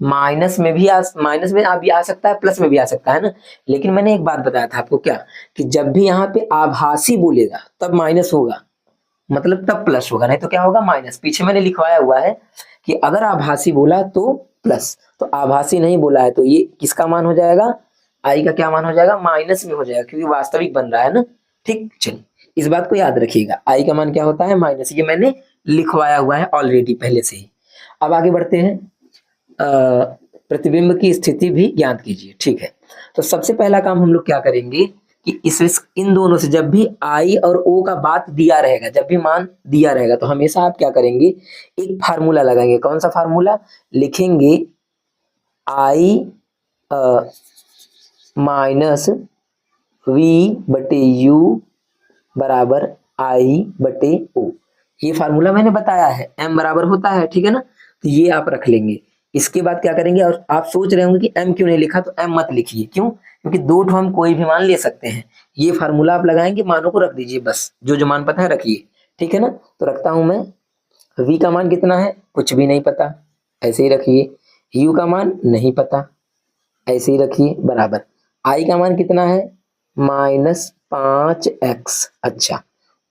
[SPEAKER 1] माइनस में भी माइनस में भी आ सकता है, प्लस में भी आ सकता है ना। लेकिन मैंने एक बात बताया था आपको, क्या, कि जब भी यहाँ पे आभासी बोलेगा तब माइनस होगा, मतलब तब प्लस होगा, नहीं तो क्या होगा, माइनस। पीछे मैंने लिखवाया हुआ है कि अगर आभासी बोला तो प्लस, तो आभासी नहीं बोला है तो ये किसका मान हो जाएगा, आई का क्या मान हो जाएगा, माइनस में हो जाएगा, क्योंकि वास्तविक बन रहा है ना, ठीक। चलिए इस बात को याद रखिएगा, आई का मान क्या होता है, माइनस। ये मैंने लिखवाया हुआ है ऑलरेडी पहले से ही। अब आगे बढ़ते हैं। प्रतिबिंब की स्थिति भी ज्ञात कीजिए, ठीक है। तो सबसे पहला काम हम लोग क्या करेंगे कि इन दोनों से जब भी आई और ओ का बात दिया रहेगा, जब भी मान दिया रहेगा, तो हमेशा आप क्या करेंगे, एक फार्मूला लगाएंगे। कौन सा फार्मूला लिखेंगे, आई माइनस वी बटे यू बराबर आई बटे ओ। ये फार्मूला मैंने बताया है, m बराबर होता है, ठीक है ना। तो ये आप रख लेंगे। इसके बाद क्या करेंगे, और आप सोच रहे होंगे कि m क्यों नहीं लिखा, तो m मत लिखिए। क्यों, क्योंकि 2 ठो हम कोई भी मान ले सकते हैं। ये फार्मूला आप लगाएंगे, मानों को रख दीजिए, बस जो जो मान पता है रखिए, ठीक है ना। तो रखता हूं मैं, v का मान कितना है, कुछ भी नहीं पता, ऐसे ही रखिए। u का मान नहीं पता, ऐसे ही रखिए बराबर। i का मान कितना है, -5x। अच्छा,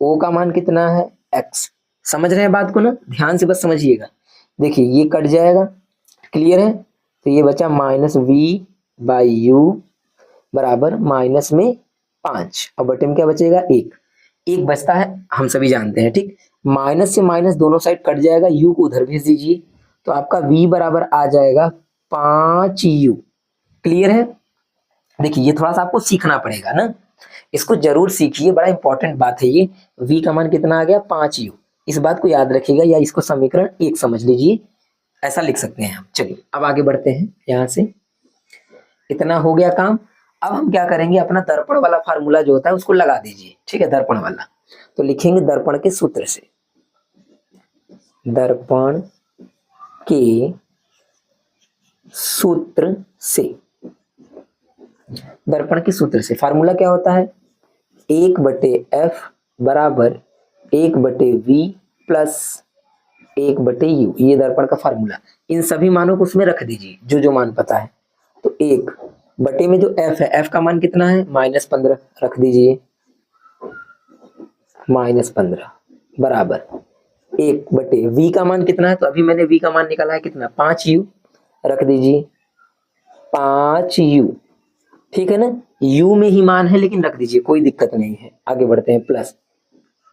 [SPEAKER 1] o का मान कितना है, x। समझ रहे हैं बात को ना, ध्यान से बस समझिएगा। देखिए ये कट जाएगा, क्लियर है। तो ये बचा -v/u बराबर माइनस में 5, और बटे में क्या बचेगा, 1। 1 बचता है, हम सभी जानते हैं, ठीक। माइनस से माइनस दोनों साइड कट जाएगा, u को उधर भेज दीजिए, तो आपका v बराबर आ जाएगा 5u। क्लियर है। देखिए ये थोड़ा सा आपको सीखना पड़ेगा ना, इसको जरूर सीखिए, बड़ा इंपॉर्टेंट बात है ये। v का मान कितना आ गया, 5u। इस बात को याद रखिएगा, या इसको समीकरण 1 समझ लीजिए, ऐसा लिख सकते हैं हम। चलिए अब आगे बढ़ते हैं। यहां से इतना हो गया काम। अब हम क्या करेंगे, अपना दर्पण वाला फार्मूला जो होता है उसको लगा दीजिए, ठीक है, दर्पण वाला। तो लिखेंगे दर्पण के सूत्र से, दर्पण के सूत्र से, दर्पण के सूत्र से फार्मूला क्या होता है, 1/f बराबर 1/v प्लस 1/u। ये दर्पण का फार्मूला। इन सभी मानों को उसमें रख दीजिए, जो जो मान पता है। तो 1 बटे में जो f है, f का मान कितना है, -15 रख दीजिए, -15 बराबर 1/v का मान कितना है, तो अभी मैंने v का मान निकाला है कितना, 5u, रख दीजिए 5u, ठीक है ना। u में ही मान है लेकिन रख दीजिए, कोई दिक्कत नहीं है। आगे बढ़ते हैं, प्लस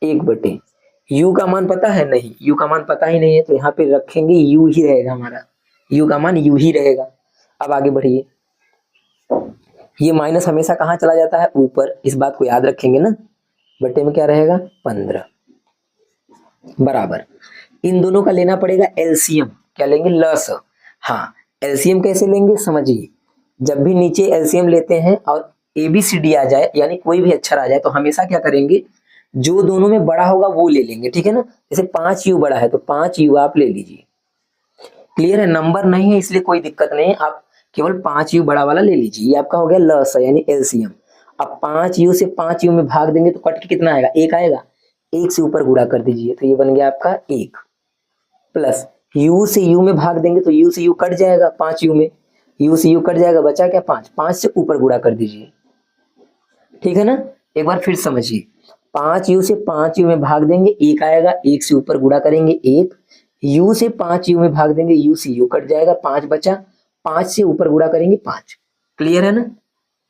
[SPEAKER 1] 1/u का मान पता है, नहीं, u का मान पता ही नहीं है, तो यहाँ पे रखेंगे u ही रहेगा हमारा, u का मान u ही रहेगा। अब आगे बढ़िए, ये माइनस हमेशा कहाँ चला जाता है, ऊपर, इस बात को याद रखेंगे ना। बटे में क्या रहेगा, 15 बराबर, इन दोनों का लेना पड़ेगा एलसीएम। क्या लेंगे, लस। हाँ, एलसीएम कैसे लेंगे समझिए। जब भी नीचे एलसीएम लेते हैं और एबीसीडी आ जाए, यानी कोई भी अक्षर आ जाए, तो हमेशा क्या करेंगे, जो दोनों में बड़ा होगा वो ले लेंगे, ठीक है ना। जैसे 5u बड़ा है तो 5u आप ले लीजिए। क्लियर है, नंबर नहीं है इसलिए कोई दिक्कत नहीं है, आप केवल 5u बड़ा वाला ले लीजिए। ये आपका हो गया लस यानी एलसीएम। अब 5u से 5u में भाग देंगे तो कट के कितना आएगा, 1 आएगा। 1 से ऊपर गुणा कर दीजिए, तो ये बन गया आपका 1, प्लस u से u में भाग देंगे तो u से u कट जाएगा, 5u में u से u कट जाएगा, बचा क्या 5। 5 से ऊपर गुणा कर दीजिए, ठीक है ना। एक बार फिर समझिए, 5u से 5u में भाग देंगे 1 आएगा, 1 से ऊपर गुणा करेंगे 1, u से 5u में भाग देंगे u से u कट जाएगा, 5 बचा, 5 से ऊपर गुणा करेंगे 5। क्लियर है ना,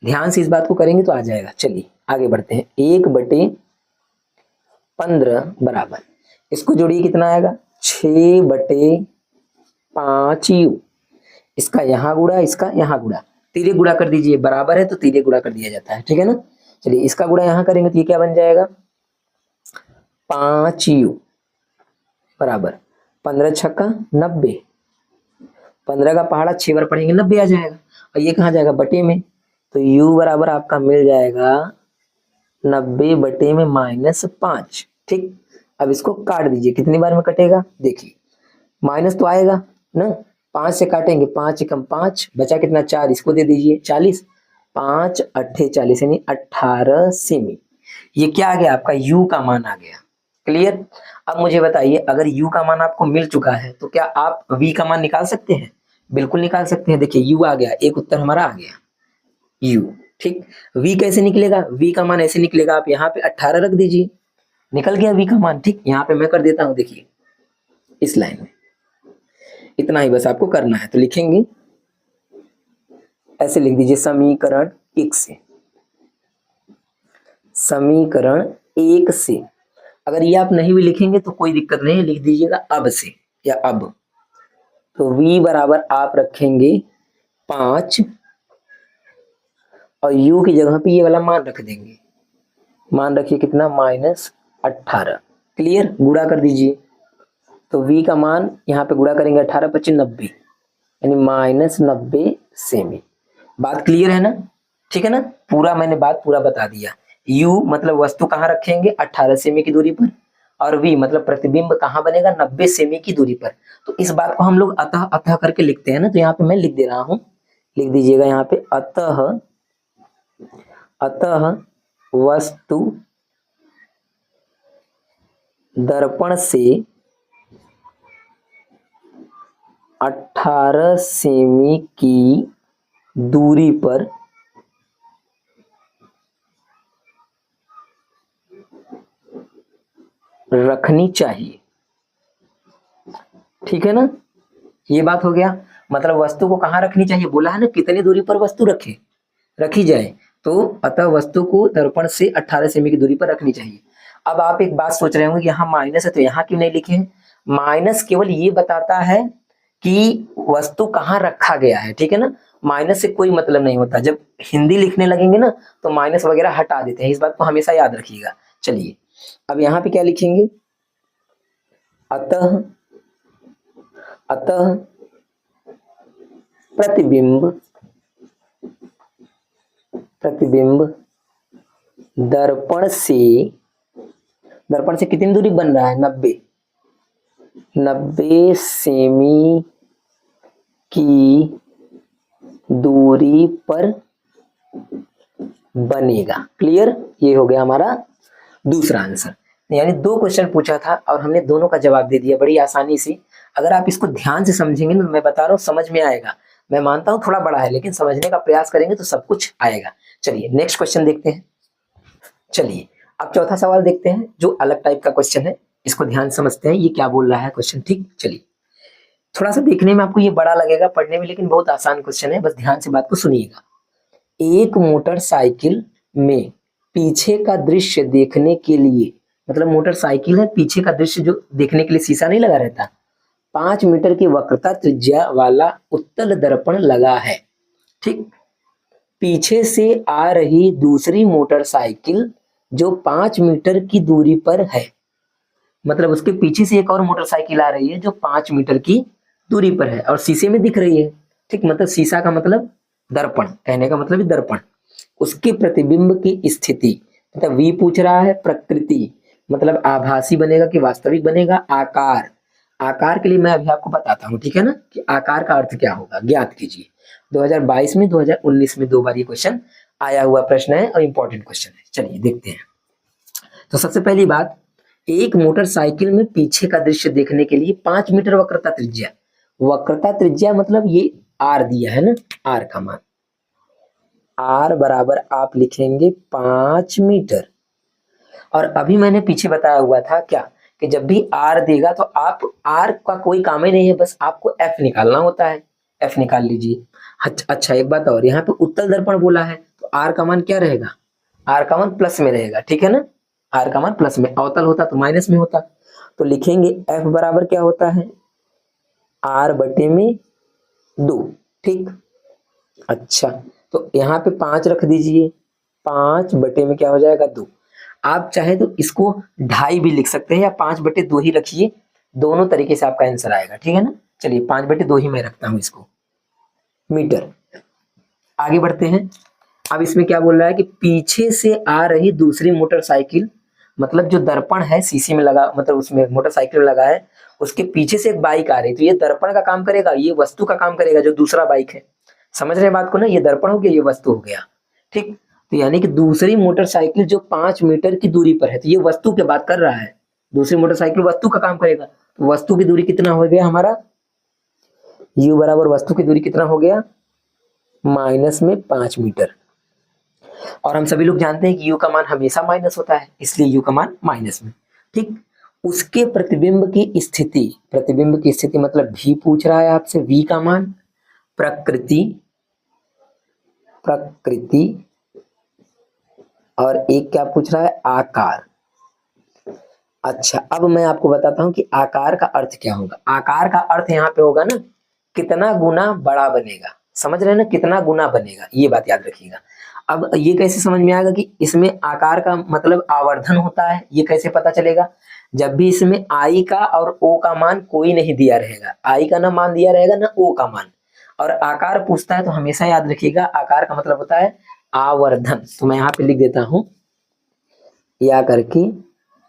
[SPEAKER 1] ध्यान से इस बात को करेंगे तो आ जाएगा। चलिए आगे बढ़ते हैं, 1/15 बराबर, इसको जोड़िए कितना आएगा, 6/5u। इसका यहाँ गुणा, इसका यहाँ गुणा, तिरे गुणा कर दीजिए, बराबर है तो तिरे गुणा कर दिया जाता है, ठीक है ना। चलिए इसका गुणा यहाँ करेंगे तो ये क्या बन जाएगा, 5u बराबर 15 छक्का 90, 15 का पहाड़ा 6 बार पढ़ेंगे 90 आ जाएगा, और ये कहाँ जाएगा बटे में, तो u बराबर आपका मिल जाएगा 90 बटे में -5। ठीक, अब इसको काट दीजिए, कितनी बार में कटेगा देखिए, माइनस तो आएगा ना, 5 से काटेंगे, 5 एकम 5 बचा कितना 4, इसको दे दीजिए 40, 5 अट्ठे 40 यानी 18 सेमी। ये क्या आ गया आपका u का मान आ गया। क्लियर। अब मुझे बताइए अगर u का मान आपको मिल चुका है तो क्या आप v का मान निकाल सकते हैं? बिल्कुल निकाल सकते हैं। देखिए u आ गया, एक उत्तर हमारा आ गया u। ठीक, v कैसे निकलेगा? v का मान ऐसे निकलेगा, आप यहाँ पे 18 रख दीजिए, निकल गया v का मान। ठीक, यहाँ पे मैं कर देता हूँ, देखिए इस लाइन में, इतना ही बस आपको करना है। तो लिखेंगे ऐसे लिख दीजिए, समीकरण 1 से, समीकरण 1 से। अगर ये आप नहीं भी लिखेंगे तो कोई दिक्कत नहीं है, लिख दीजिएगा अब से या अब। तो v बराबर आप रखेंगे 5 और u की जगह पे ये वाला मान रख देंगे, मान रखिए कितना -18। क्लियर, गुणा कर दीजिए, तो v का मान यहाँ पे गुणा करेंगे 18 25 90 यानी -90 सेमी। बात क्लियर है ना? ठीक है ना, पूरा मैंने बात पूरा बता दिया। u मतलब वस्तु कहाँ रखेंगे 18 सेमी की दूरी पर, और v मतलब प्रतिबिंब कहाँ बनेगा 90 सेमी की दूरी पर। तो इस बात को हम लोग अतः अतः करके लिखते हैं ना, तो यहाँ पे मैं लिख दे रहा हूँ, लिख दीजिएगा यहाँ पे अतः, अतः वस्तु दर्पण से 18 सेमी की दूरी पर रखनी चाहिए। ठीक है ना, ये बात हो गया। मतलब वस्तु को कहाँ रखनी चाहिए, बोला है ना कितनी दूरी पर वस्तु रखी जाए, तो अतः वस्तु को दर्पण से 18 सेमी की दूरी पर रखनी चाहिए। अब आप एक बात सोच रहे होंगे कि यहाँ माइनस है तो यहाँ क्यों नहीं लिखे? माइनस केवल ये बताता है कि वस्तु कहाँ रखा गया है। ठीक है ना, माइनस से कोई मतलब नहीं होता। जब हिंदी लिखने लगेंगे ना तो माइनस वगैरह हटा देते हैं, इस बात को हमेशा याद रखिएगा। चलिए अब यहाँ पे क्या लिखेंगे, अतः, अतः प्रतिबिंब, प्रतिबिंब दर्पण से कितनी दूरी बन रहा है 90 सेमी की दूरी पर बनेगा। क्लियर, ये हो गया हमारा दूसरा आंसर। यानी 2 क्वेश्चन पूछा था और हमने दोनों का जवाब दे दिया बड़ी आसानी से। अगर आप इसको ध्यान से समझेंगे ना, मैं बता रहा हूँ समझ में आएगा। मैं मानता हूँ थोड़ा बड़ा है लेकिन समझने का प्रयास करेंगे तो सब कुछ आएगा। चलिए नेक्स्ट क्वेश्चन देखते हैं। चलिए अब चौथा सवाल देखते हैं जो अलग टाइप का क्वेश्चन है, इसको ध्यान से समझते हैं ये क्या बोल रहा है क्वेश्चन। ठीक, चलिए थोड़ा सा देखने में आपको ये बड़ा लगेगा पढ़ने में, लेकिन बहुत आसान क्वेश्चन है, बस ध्यान से बात को सुनिएगा। एक मोटरसाइकिल में पीछे का दृश्य देखने के लिए, मतलब मोटरसाइकिल है, पीछे का दृश्य जो देखने के लिए शीशा नहीं लगा रहता, 5 मीटर की वक्रता त्रिज्या वाला उत्तल दर्पण लगा है। ठीक, पीछे से आ रही दूसरी मोटरसाइकिल जो 5 मीटर की दूरी पर है, मतलब उसके पीछे से एक और मोटरसाइकिल आ रही है जो 5 मीटर की दूरी पर है और शीशे में दिख रही है। ठीक, मतलब शीशा का मतलब दर्पण, कहने का मतलब दर्पण। उसके प्रतिबिंब की स्थिति, मतलब v पूछ रहा है, प्रकृति मतलब आभासी बनेगा कि वास्तविक बनेगा, आकार, आकार के लिए मैं अभी आपको बताता हूँ। ठीक है ना, कि आकार का अर्थ क्या होगा ज्ञात कीजिए। 2022 में 2019 में 2 बार ये क्वेश्चन आया हुआ प्रश्न है और इंपॉर्टेंट क्वेश्चन है। चलिए देखते हैं। तो सबसे पहली बात, एक मोटरसाइकिल में पीछे का दृश्य देखने के लिए 5 मीटर वक्रता त्रिज्या, वक्रता त्रिज्या मतलब ये r दिया है ना, r का मान, r बराबर आप लिखेंगे 5 मीटर। और अभी मैंने पीछे बताया हुआ था क्या, कि जब भी r देगा तो आप r का कोई काम ही नहीं है, बस आपको f निकालना होता है, f निकाल लीजिए। अच्छा एक बात और, यहाँ पे उत्तल दर्पण बोला है तो r का मान क्या रहेगा, r का मान प्लस में रहेगा। ठीक है ना, r का मान प्लस में, अवतल होता तो माइनस में होता। तो लिखेंगे f बराबर क्या होता है r बटे में 2। ठीक, अच्छा तो यहाँ पे 5 रख दीजिए, 5 बटे में क्या हो जाएगा 2। आप चाहे तो इसको 2.5 भी लिख सकते हैं या 5 बटे 2 ही रखिए, दोनों तरीके से आपका आंसर आएगा। ठीक है ना, चलिए 5/2 ही मैं रखता हूं इसको, मीटर। आगे बढ़ते हैं। अब इसमें क्या बोल रहा है कि पीछे से आ रही दूसरी मोटरसाइकिल, मतलब जो दर्पण है शीशे में लगा, मतलब उसमें मोटरसाइकिल में लगा है, उसके पीछे से एक बाइक आ रही है, तो ये दर्पण का काम करेगा, ये वस्तु का काम करेगा जो दूसरा बाइक है। समझ रहे हैं बात को ना, ये दर्पण हो गया, ये वस्तु हो गया। ठीक, तो यानी कि दूसरी मोटरसाइकिल जो 5 मीटर की दूरी पर है, तो ये वस्तु की बात कर रहा है, दूसरी मोटरसाइकिल वस्तु का काम करेगा। तो वस्तु की दूरी कितना हो गया हमारा, u बराबर वस्तु की दूरी कितना हो गया, माइनस में 5 मीटर। और हम सभी लोग जानते हैं कि u का मान हमेशा माइनस होता है, इसलिए u का मान माइनस में। ठीक, उसके प्रतिबिंब की स्थिति, प्रतिबिंब की स्थिति मतलब v पूछ रहा है आपसे, v का मान, प्रकृति, प्रकृति, और एक क्या पूछ रहा है, आकार। अच्छा, अब मैं आपको बताता हूं कि आकार का अर्थ क्या होगा। आकार का अर्थ यहाँ पे होगा ना, कितना गुना बड़ा बनेगा। समझ रहे हैं ना, कितना गुना बनेगा, ये बात याद रखिएगा। अब ये कैसे समझ में आएगा कि इसमें आकार का मतलब आवर्धन होता है, ये कैसे पता चलेगा, जब भी इसमें आई का और ओ का मान कोई नहीं दिया रहेगा, आई का ना मान दिया रहेगा ना ओ का मान, और आकार पूछता है तो हमेशा याद रखिएगा आकार का मतलब होता है आवर्धन। तो मैं यहाँ पे लिख देता हूं या करके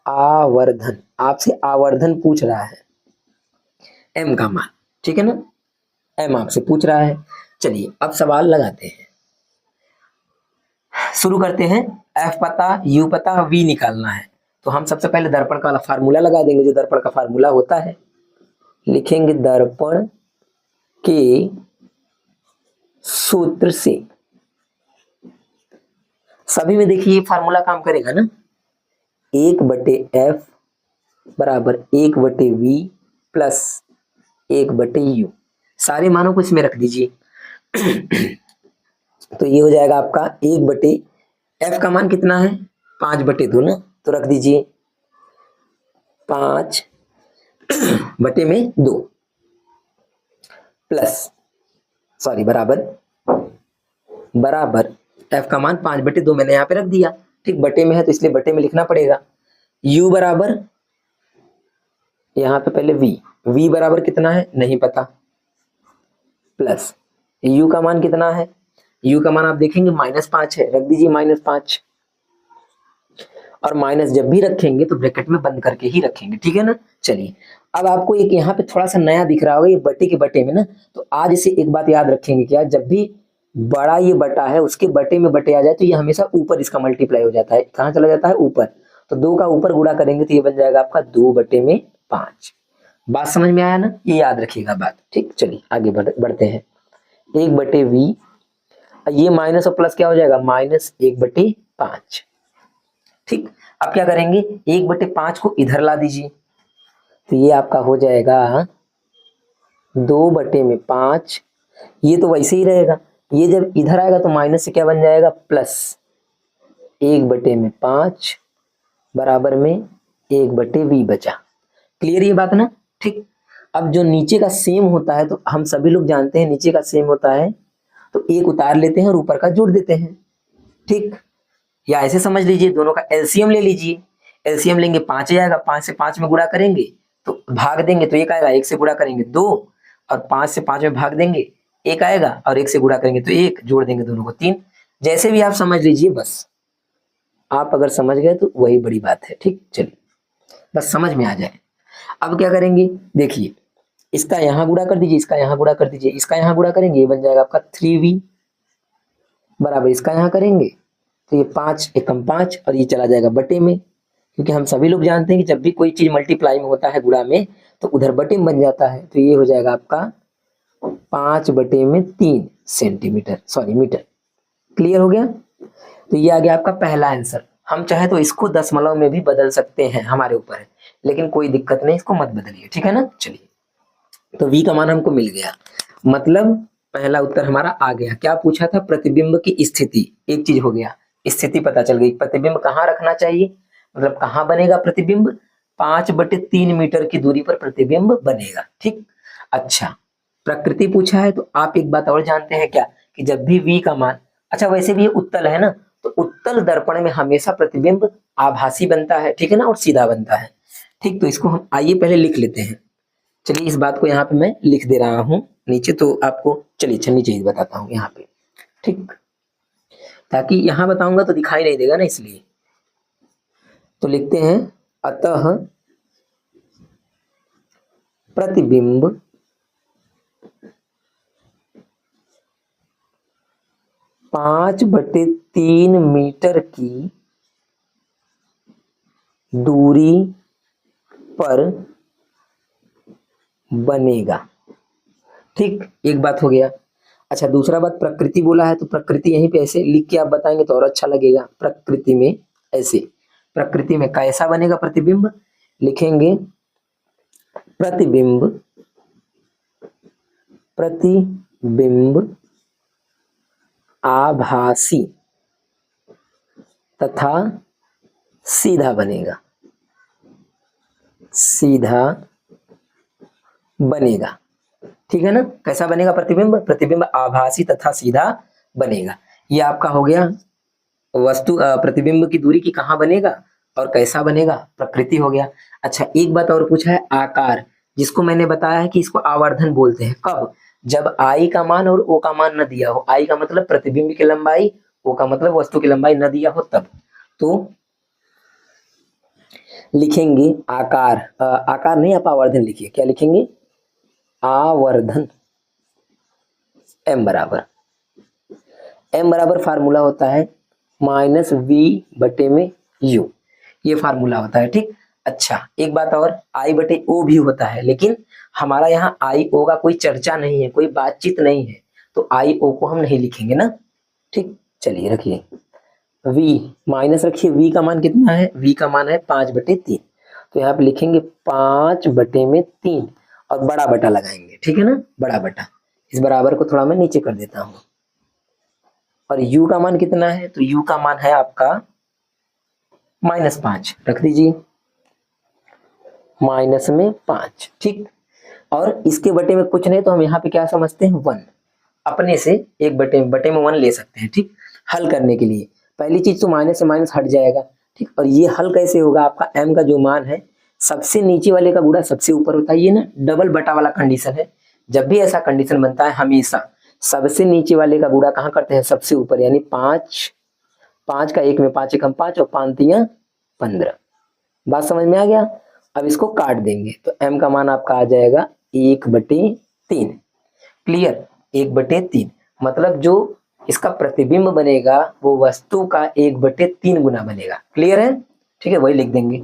[SPEAKER 1] आवर्धन, आपसे आवर्धन पूछ रहा है, एम का मान, ठीक है ना, एम आपसे पूछ रहा है। चलिए अब सवाल लगाते हैं, शुरू करते हैं। एफ पता, यू पता, वी निकालना है, तो हम सबसे पहले दर्पण का वाला फार्मूला लगा देंगे, जो दर्पण का फार्मूला होता है, लिखेंगे दर्पण के सूत्र से। सभी में देखिए ये फार्मूला काम करेगा ना, 1/f बराबर 1/v प्लस 1/u, सारे मानों को इसमें रख दीजिए। तो ये हो जाएगा आपका 1/f का मान कितना है, 5/2 ना, तो रख दीजिए 5/2 प्लस, सॉरी बराबर f का मान 5/2 मैंने यहाँ पे रख दिया। ठीक, बटे में है तो इसलिए बटे में लिखना पड़ेगा। u बराबर यहाँ पे पहले v बराबर कितना है नहीं पता, प्लस u का मान कितना है, u का मान आप देखेंगे -5 है, रख दीजिए -5, और माइनस जब भी रखेंगे तो ब्रैकेट में बंद करके ही रखेंगे, ठीक है ना। चलिए अब आपको एक यहाँ पे थोड़ा सा नया दिख रहा होगा, ये बटे के बटे में ना, तो आज इसे एक बात याद रखेंगे, क्या जब भी बड़ा ये बटा है उसके बटे में बटे आ जाए तो ये हमेशा ऊपर इसका मल्टीप्लाई हो जाता है, कहाँ चला जाता है ऊपर, तो 2 का ऊपर गुणा करेंगे तो ये बन जाएगा आपका 2/5। बात समझ में आया ना, ये याद रखिएगा बात। ठीक, चलिए आगे बढ़ते हैं। 1/v, ये माइनस और प्लस क्या हो जाएगा, -1/5। ठीक, अब क्या करेंगे, 1/5 को इधर ला दीजिए, तो ये आपका हो जाएगा 2/5, ये तो वैसे ही रहेगा, ये जब इधर आएगा तो माइनस से क्या बन जाएगा, प्लस 1/5 बराबर में 1/v बचा। क्लियर ये बात ना। ठीक, अब जो नीचे का सेम होता है, तो हम सभी लोग जानते हैं नीचे का सेम होता है तो एक उतार लेते हैं और ऊपर का जोड़ देते हैं। ठीक, या ऐसे समझ लीजिए, दोनों का एलसीएम ले लीजिए, एलसीएम लेंगे 5 आएगा, 5 से 5 में गुणा करेंगे तो भाग देंगे तो 1 आएगा, 1 से गुणा करेंगे 2, और 5 से 5 में भाग देंगे 1 आएगा, और 1 से गुणा करेंगे तो 1, जोड़ देंगे दोनों को 3। जैसे भी आप समझ लीजिए, बस आप अगर समझ गए तो वही बड़ी बात है। ठीक, चलिए बस समझ में आ जाए। अब क्या करेंगे, देखिए इसका यहाँ गुणा कर दीजिए, इसका यहाँ गुणा कर दीजिए, इसका यहाँ गुणा करेंगे, ये बन जाएगा आपका 3v बराबर इसका यहाँ करेंगे तो ये 5 एकम 5, और ये चला जाएगा बटे में, क्योंकि हम सभी लोग जानते हैं कि जब भी कोई चीज मल्टीप्लाई में होता है गुणा में, तो उधर बटे में बन जाता है, तो ये हो जाएगा आपका 5/3 सेंटीमीटर, सॉरी मीटर। क्लियर हो गया, तो ये आ गया आपका पहला आंसर। हम चाहे तो इसको दशमलव में भी बदल सकते हैं, हमारे ऊपर है, लेकिन कोई दिक्कत नहीं, इसको मत बदलिए, ठीक है ना। चलिए, तो v का मान हमको मिल गया, मतलब पहला उत्तर हमारा आ गया। क्या पूछा था, प्रतिबिंब की स्थिति, एक चीज हो गया, स्थिति पता चल गई। प्रतिबिंब कहाँ रखना चाहिए, मतलब कहाँ बनेगा प्रतिबिंब, 5/3 मीटर की दूरी पर प्रतिबिंब बनेगा। ठीक, अच्छा प्रकृति पूछा है, तो आप एक बात और जानते हैं क्या, कि जब भी v का मान, अच्छा वैसे भी ये उत्तल है ना, तो उत्तल दर्पण में हमेशा प्रतिबिंब आभासी बनता है, ठीक है ना, और सीधा बनता है। ठीक, तो इसको हम आइए पहले लिख लेते हैं। चलिए इस बात को यहाँ पे मैं लिख दे रहा हूँ नीचे, तो आपको चलिए नीचे ही बताता हूँ यहाँ पे, ठीक, ताकि यहाँ बताऊंगा तो दिखाई नहीं देगा ना, इसलिए। तो लिखते हैं अतः प्रतिबिंब पाँच बटे 3 मीटर की दूरी पर बनेगा। ठीक, एक बात हो गया। अच्छा, दूसरा बात प्रकृति बोला है, तो प्रकृति यहीं पे ऐसे लिख के आप बताएंगे तो और अच्छा लगेगा। प्रकृति में ऐसे, प्रकृति में कैसा बनेगा प्रतिबिंब, लिखेंगे प्रतिबिंब आभासी तथा सीधा बनेगा, सीधा बनेगा। ठीक है ना, कैसा बनेगा प्रतिबिंब, प्रतिबिंब आभासी तथा सीधा बनेगा। ये आपका हो गया वस्तु प्रतिबिंब की दूरी की कहाँ बनेगा और कैसा बनेगा, प्रकृति हो गया। अच्छा, एक बात और पूछा है आकार, जिसको मैंने बताया है कि इसको आवर्धन बोलते हैं। कब, जब आई का मान और ओ का मान न दिया हो। आई का मतलब प्रतिबिंब की लंबाई, ओ का मतलब वस्तु की लंबाई न दिया हो तब। तो लिखेंगे आकार, आकार नहीं, आप आवर्धन लिखिए। क्या लिखेंगे, आवर्धन। m बराबर फार्मूला होता है -v/u, ये फार्मूला होता है। ठीक, अच्छा एक बात और, I/O भी होता है, लेकिन हमारा यहाँ I/O का कोई चर्चा नहीं है, कोई बातचीत नहीं है, तो I/O को हम नहीं लिखेंगे ना। ठीक, चलिए रखिए v माइनस रखिए, v का मान कितना है, v का मान है 5/3, तो यहाँ पे लिखेंगे 5/3 और बड़ा बटा लगाएंगे। ठीक है ना, बड़ा बटा। इस बराबर को थोड़ा मैं नीचे कर देता हूं। और u का मान कितना है, तो u का मान है आपका -5, रख दीजिए -5। ठीक, और इसके बटे में कुछ नहीं, तो हम यहाँ पे क्या समझते हैं 1, अपने से एक बटे में 1 ले सकते हैं। ठीक, हल करने के लिए पहली चीज तो माइनस से माइनस हट जाएगा। ठीक, और ये हल कैसे होगा, आपका m का जो मान है सबसे नीचे वाले का गुणा सबसे ऊपर होता है। ये ना डबल बटा वाला कंडीशन है, जब भी ऐसा कंडीशन बनता है हमेशा सबसे नीचे वाले का गुणा कहाँ करते हैं, सबसे ऊपर, यानी 5 का 1 में 5 एकम 5 और 5 तियां 15। बात समझ में आ गया। अब इसको काट देंगे तो m का मान आपका आ जाएगा 1/3। क्लियर, 1/3 मतलब जो इसका प्रतिबिंब बनेगा वो वस्तु का 1/3 गुना बनेगा। क्लियर है, ठीक है, वही लिख देंगे,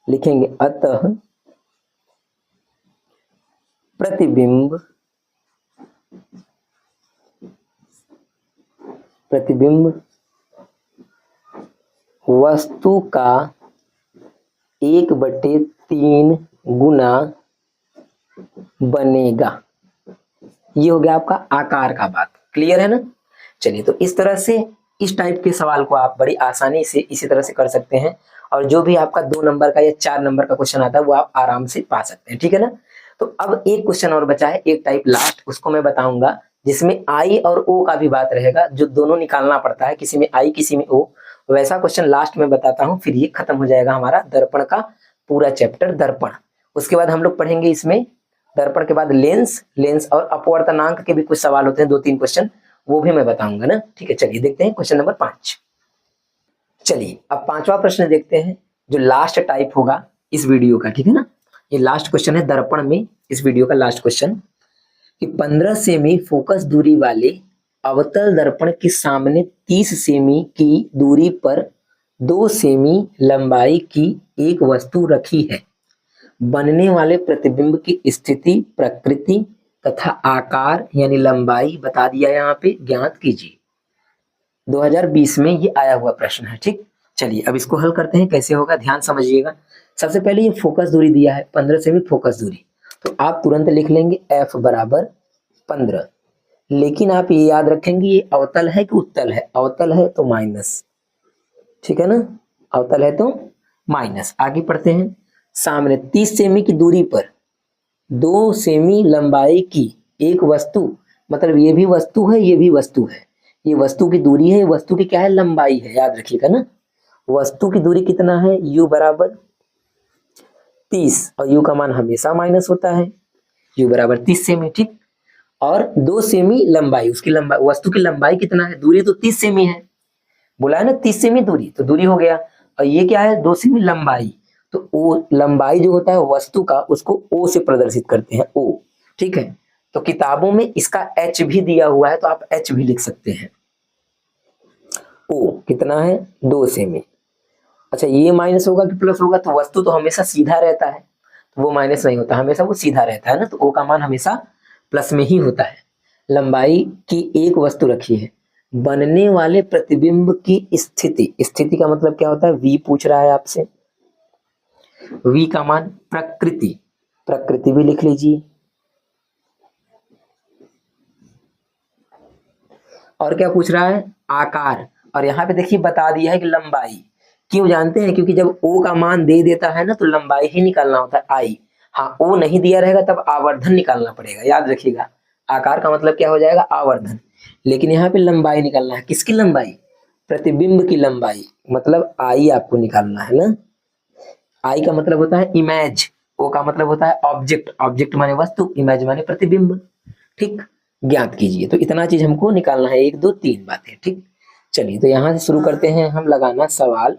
[SPEAKER 1] लिखेंगे अतः प्रतिबिंब वस्तु का 1/3 गुना बनेगा। ये हो गया आपका आकार का बात। क्लियर है ना। चलिए, तो इस तरह से इस टाइप के सवाल को आप बड़ी आसानी से इसी तरह से कर सकते हैं, और जो भी आपका 2 नंबर का या 4 नंबर का क्वेश्चन आता है वो आप आराम से पा सकते हैं। ठीक है ना। तो अब एक क्वेश्चन और बचा है, एक टाइप लास्ट, उसको मैं बताऊंगा, जिसमें आई और ओ का भी बात रहेगा, जो दोनों निकालना पड़ता है, किसी में आई किसी में ओ। वैसा क्वेश्चन लास्ट में बताता हूँ, फिर ये खत्म हो जाएगा हमारा दर्पण का पूरा चैप्टर दर्पण। उसके बाद हम लोग पढ़ेंगे इसमें दर्पण के बाद लेंस और अपवर्तनांक के भी कुछ सवाल होते हैं, 2-3 क्वेश्चन, वो भी मैं बताऊंगा ना। ठीक है, चलिए देखते हैं क्वेश्चन नंबर 5। चलिए अब 5वां प्रश्न देखते हैं, जो लास्ट टाइप होगा इस वीडियो का। ठीक है ना, ये लास्ट क्वेश्चन है दर्पण में, इस वीडियो का लास्ट क्वेश्चन, कि 15 सेमी फोकस दूरी वाले अवतल दर्पण के सामने 30 सेमी की दूरी पर 2 सेमी लंबाई की एक वस्तु रखी है। बनने वाले प्रतिबिंब की स्थिति, प्रकृति तथा आकार यानी लंबाई बता दिया, यहाँ पे ज्ञात कीजिए। 2020 में ये आया हुआ प्रश्न है। ठीक, चलिए अब इसको हल करते हैं, कैसे होगा ध्यान समझिएगा। सबसे पहले ये फोकस दूरी दिया है 15 सेमी फोकस दूरी, तो आप तुरंत लिख लेंगे F बराबर 15। लेकिन आप ये याद रखेंगे ये अवतल है कि उत्तल है, अवतल है तो माइनस। ठीक है ना, अवतल है तो माइनस। आगे पढ़ते हैं, सामने 30 सेमी की दूरी पर 2 सेमी लंबाई की एक वस्तु, मतलब ये भी वस्तु है ये भी वस्तु है, ये वस्तु की दूरी है, वस्तु की क्या है, लंबाई है, याद रखिएगा ना। वस्तु की दूरी कितना है, u बराबर 30, और u का मान हमेशा माइनस होता है, u बराबर 30 सेमी, ठीक। और 2 सेमी लंबाई, उसकी लंबाई, वस्तु की लंबाई कितना है, दूरी तो 30 सेमी है, बोला है ना 30 सेमी दूरी, तो दूरी हो गया। और ये क्या है, 2 सेमी लंबाई, तो ओ लंबाई जो होता है वस्तु का, उसको ओ से प्रदर्शित करते हैं, ओ, ठीक है। तो किताबों में इसका एच भी दिया हुआ है, तो आप एच भी लिख सकते हैं। ओ कितना है, 2 सेमी। अच्छा, ये माइनस होगा कि प्लस होगा, तो वस्तु तो हमेशा सीधा रहता है, तो वो माइनस नहीं होता, हमेशा वो सीधा रहता है ना, तो ओ का मान हमेशा प्लस में ही होता है। लंबाई की एक वस्तु रखी है, बनने वाले प्रतिबिंब की स्थिति, स्थिति का मतलब क्या होता है, वी पूछ रहा है आपसे, वी का मान प्रकृति, प्रकृति भी लिख लीजिए। और क्या पूछ रहा है, आकार, और यहाँ पे देखिए बता दिया है कि लंबाई, क्यों जानते हैं, क्योंकि जब ओ का मान दे देता है ना, तो लंबाई ही निकालना होता है, आई। हाँ, ओ नहीं दिया रहेगा तब आवर्धन निकालना पड़ेगा, याद रखिएगा। आकार का मतलब क्या हो जाएगा, आवर्धन, लेकिन यहाँ पे लंबाई निकालना है, किसकी लंबाई, प्रतिबिंब की लंबाई, मतलब आई आपको निकालना है ना। आई का मतलब होता है इमेज, ओ का मतलब होता है ऑब्जेक्ट, ऑब्जेक्ट माने वस्तु, इमेज माने प्रतिबिंब, ठीक। ज्ञात कीजिए, तो इतना चीज हमको निकालना है, 1 2 3 बातें, ठीक। चलिए, तो यहां से शुरू करते हैं हम लगाना सवाल।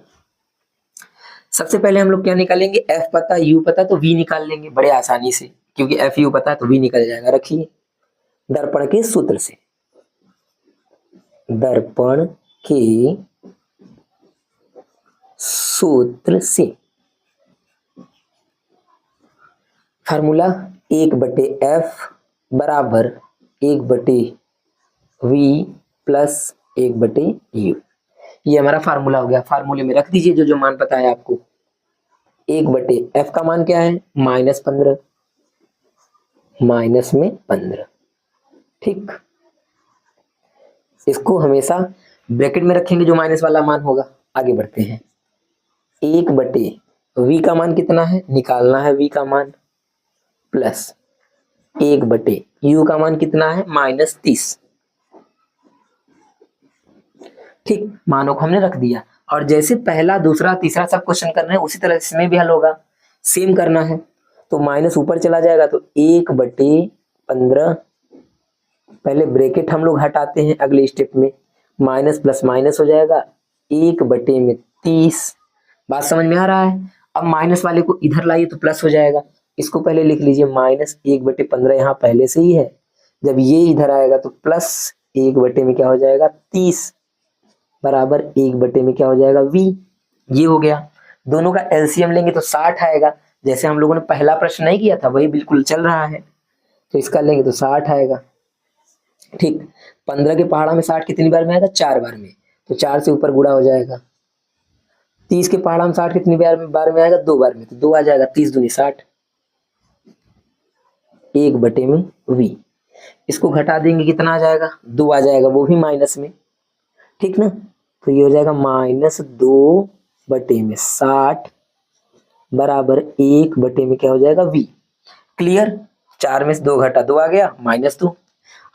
[SPEAKER 1] सबसे पहले हम लोग क्या निकालेंगे, एफ पता, यू पता, तो वी निकाल लेंगे बड़े आसानी से, क्योंकि एफ यू पता है तो वी निकल जाएगा। रखिए, दर्पण के सूत्र से, दर्पण के सूत्र से फार्मूला 1/f बराबर 1/v प्लस 1/u, ये हमारा फार्मूला हो गया। फार्मूले में रख दीजिए जो जो मान पता है आपको। 1/f का मान क्या है, -15, माइनस में 15, ठीक। इसको हमेशा ब्रैकेट में रखेंगे जो माइनस वाला मान होगा। आगे बढ़ते हैं, 1/v का मान कितना है, निकालना है v का मान, प्लस 1/u का मान कितना है, -30, ठीक। मानों को हमने रख दिया, और जैसे पहला दूसरा तीसरा सब क्वेश्चन कर रहे हैं उसी तरह इसमें भी हल होगा, सेम करना है। तो माइनस ऊपर चला जाएगा, तो 1/15, पहले ब्रैकेट हम लोग हटाते हैं अगले स्टेप में, माइनस प्लस माइनस हो जाएगा, 1/30। बात समझ में आ रहा है। अब माइनस वाले को इधर लाइए तो प्लस हो जाएगा, इसको पहले लिख लीजिए, -1/15 यहाँ पहले से ही है, जब ये इधर आएगा तो प्लस 1 में क्या हो जाएगा 30, बराबर 1 में क्या हो जाएगा v, ये हो गया। दोनों का एलसीएम लेंगे तो 60 आएगा, जैसे हम लोगों ने पहला प्रश्न नहीं किया था वही बिल्कुल चल रहा है, तो इसका लेंगे तो 60 आएगा, ठीक। 15 के पहाड़ा में 60 कितनी बार में आएगा, 4 बार में, तो 4 से ऊपर गुणा हो जाएगा। 30 के पहाड़ा में 60 कितनी बार में आएगा, 2 बार में, तो 2 आ जाएगा, 30 दूनी 60, 1 में v, इसको घटा देंगे कितना आ जाएगा, 2 आ जाएगा, वो भी माइनस में, ठीक ना। तो ये हो जाएगा -2/60 बराबर 1 में क्या हो जाएगा v, क्लियर। 4 में से 2 घटा 2 आ गया, -2।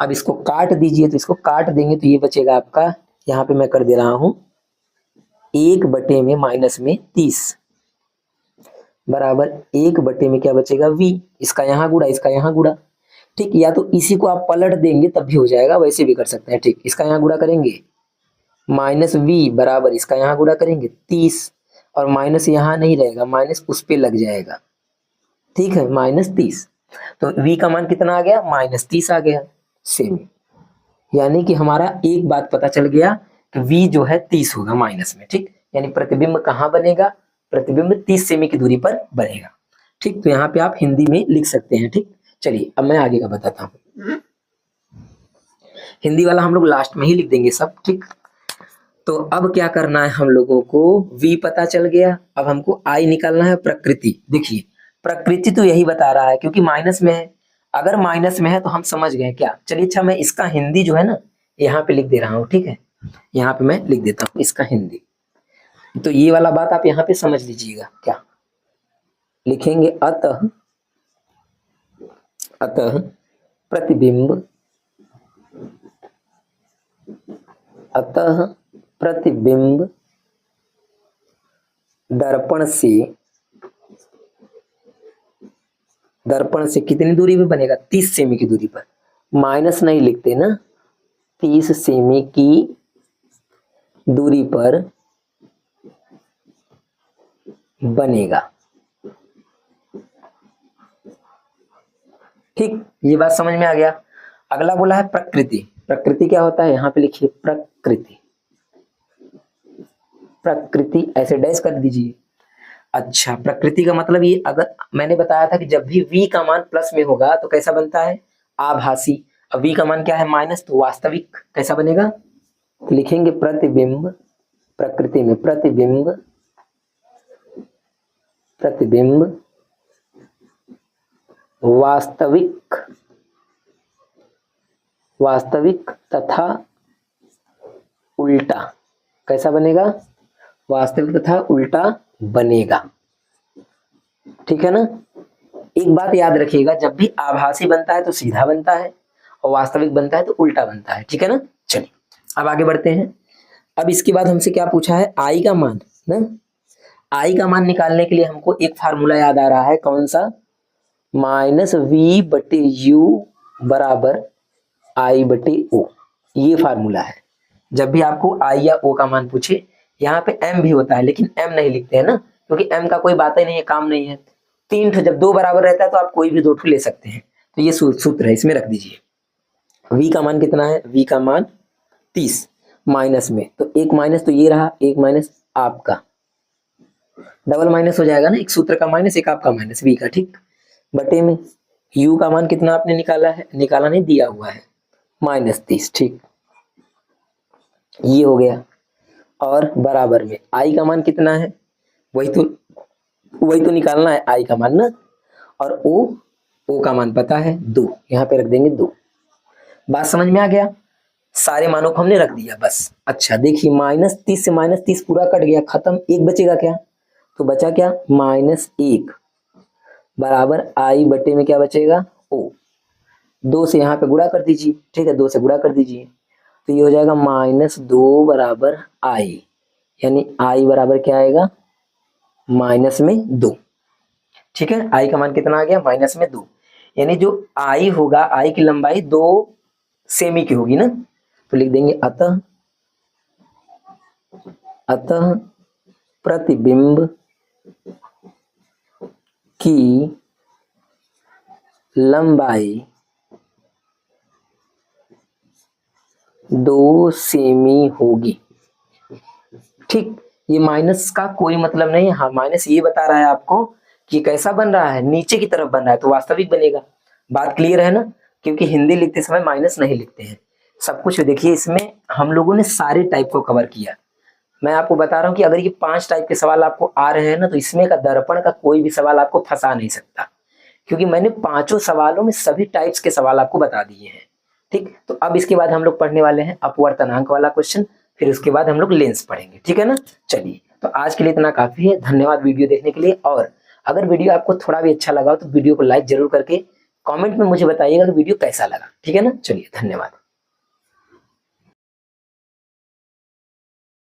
[SPEAKER 1] अब इसको काट दीजिए, तो इसको काट देंगे तो ये बचेगा आपका, यहाँ पे मैं कर दे रहा हूं 1 में माइनस में 30 बराबर 1 में क्या बचेगा v, इसका यहाँ गुड़ा इसका यहाँ गुड़ा, ठीक। या तो इसी को आप पलट देंगे तब भी हो जाएगा, वैसे भी कर सकते हैं, ठीक। इसका यहाँ गुड़ा करेंगे, -v बराबर इसका यहाँ गुणा करेंगे 30, और माइनस यहाँ नहीं रहेगा, माइनस उस पे लग जाएगा, ठीक है, -30। तो v का मान कितना आ गया, -30 आ गया, सेम। यानी कि हमारा एक बात पता चल गया कि v जो है 30 होगा माइनस में, ठीक। यानी प्रतिबिंब कहाँ बनेगा, प्रतिबिंब 30 सेमी की दूरी पर बनेगा, ठीक। तो यहाँ पे आप हिंदी में लिख सकते हैं, ठीक। चलिए अब मैं आगे का बताता हूँ, हिंदी वाला हम लोग लास्ट में ही लिख देंगे सब, ठीक। तो अब क्या करना है हम लोगों को, v पता चल गया, अब हमको I निकालना है, प्रकृति। देखिए, प्रकृति तो यही बता रहा है क्योंकि माइनस में है, अगर माइनस में है तो हम समझ गए क्या। चलिए, अच्छा मैं इसका हिंदी जो है ना यहाँ पे लिख दे रहा हूँ, ठीक है, यहाँ पे मैं लिख देता हूँ इसका हिंदी। तो ये वाला बात आप यहाँ पे समझ लीजिएगा, क्या लिखेंगे, अतः अतः प्रतिबिंब, अतः प्रतिबिंब दर्पण से दर्पण से कितनी दूरी पे बनेगा, 30 सेमी की दूरी पर, माइनस नहीं लिखते ना, 30 सेमी की दूरी पर बनेगा। ठीक, ये बात समझ में आ गया। अगला बोला है प्रकृति। प्रकृति क्या होता है, यहां पे लिखिए प्रकृति, प्रकृति ऐसे डैश कर दीजिए। अच्छा, प्रकृति का मतलब ये, अगर मैंने बताया था कि जब भी v का मान प्लस में होगा तो कैसा बनता है, आभासी। अब v का मान क्या है, माइनस, तो वास्तविक कैसा बनेगा, तो लिखेंगे प्रतिबिंब, प्रकृति में प्रतिबिंब, प्रतिबिंब वास्तविक, वास्तविक तथा उल्टा, कैसा बनेगा, वास्तविक तथा उल्टा बनेगा। ठीक है ना। एक बात याद रखिएगा, जब भी आभासी बनता है तो सीधा बनता है, और वास्तविक बनता है तो उल्टा बनता है। ठीक है ना। चलिए अब आगे बढ़ते हैं। अब इसके बाद हमसे क्या पूछा है, आई का मान ना, आई का मान निकालने के लिए हमको एक फार्मूला याद आ रहा है, कौन सा, माइनस वी बटे यू बराबर आई बटे ओ। ये फार्मूला है। जब भी आपको आई या ओ का मान पूछे, यहाँ पे एम भी होता है लेकिन एम नहीं लिखते हैं ना, क्योंकि एम का कोई बात ही नहीं है, काम नहीं है। तीन ठो जब दो बराबर रहता है तो आप कोई भी दो ठो ले सकते हैं, तो ये सूत्र है, इसमें रख दीजिए। v का मान कितना है, v का मान 30, माइनस में तो एक माइनस तो ये रहा, एक माइनस आपका, डबल माइनस हो जाएगा ना, एक सूत्र का माइनस एक आपका माइनस v का, ठीक, बटे में u का मान कितना आपने निकाला है, निकाला नहीं, दिया हुआ है -30, ठीक, ये हो गया। और बराबर में i का मान कितना है, वही तो निकालना है i का मान ना, और o का मान पता है 2, यहाँ पे रख देंगे 2। बात समझ में आ गया, सारे मानों को हमने रख दिया बस। अच्छा देखिए, -30 से -30 पूरा कट गया, खत्म, एक बचेगा क्या, तो बचा क्या, -1 बराबर आई बटे में क्या बचेगा, o, 2 से यहाँ पे गुणा कर दीजिए, ठीक है, 2 से गुणा कर दीजिए, तो ये हो जाएगा -2 बराबर आई, यानी आई बराबर क्या आएगा, -2, ठीक है। आई का मान कितना आ गया, -2, यानी जो आई होगा, आई की लंबाई 2 सेमी की होगी ना, तो लिख देंगे अतः प्रतिबिंब की लंबाई 2 सेमी होगी, ठीक। ये माइनस का कोई मतलब नहीं है, हाँ माइनस ये बता रहा है आपको कि कैसा बन रहा है, नीचे की तरफ बन रहा है तो वास्तविक बनेगा। बात क्लियर है ना, क्योंकि हिंदी लिखते समय माइनस नहीं लिखते हैं सब कुछ। देखिए इसमें हम लोगों ने सारे टाइप को कवर किया। मैं आपको बता रहा हूँ कि अगर ये 5 टाइप के सवाल आपको आ रहे हैं ना, तो इसमें का दर्पण का कोई भी सवाल आपको फंसा नहीं सकता, क्योंकि मैंने 5 सवालों में सभी टाइप्स के सवाल आपको बता दिए हैं, ठीक। तो अब इसके बाद हम लोग पढ़ने वाले हैं अपवर्तनांक वाला क्वेश्चन, फिर उसके बाद हम लोग लेंस पढ़ेंगे, ठीक है ना। चलिए, तो आज के लिए इतना काफी है, धन्यवाद वीडियो देखने के लिए। और अगर वीडियो आपको थोड़ा भी अच्छा लगा तो वीडियो को लाइक जरूर करके कमेंट में मुझे बताइएगा कि वीडियो कैसा लगा, ठीक है ना। चलिए, धन्यवाद।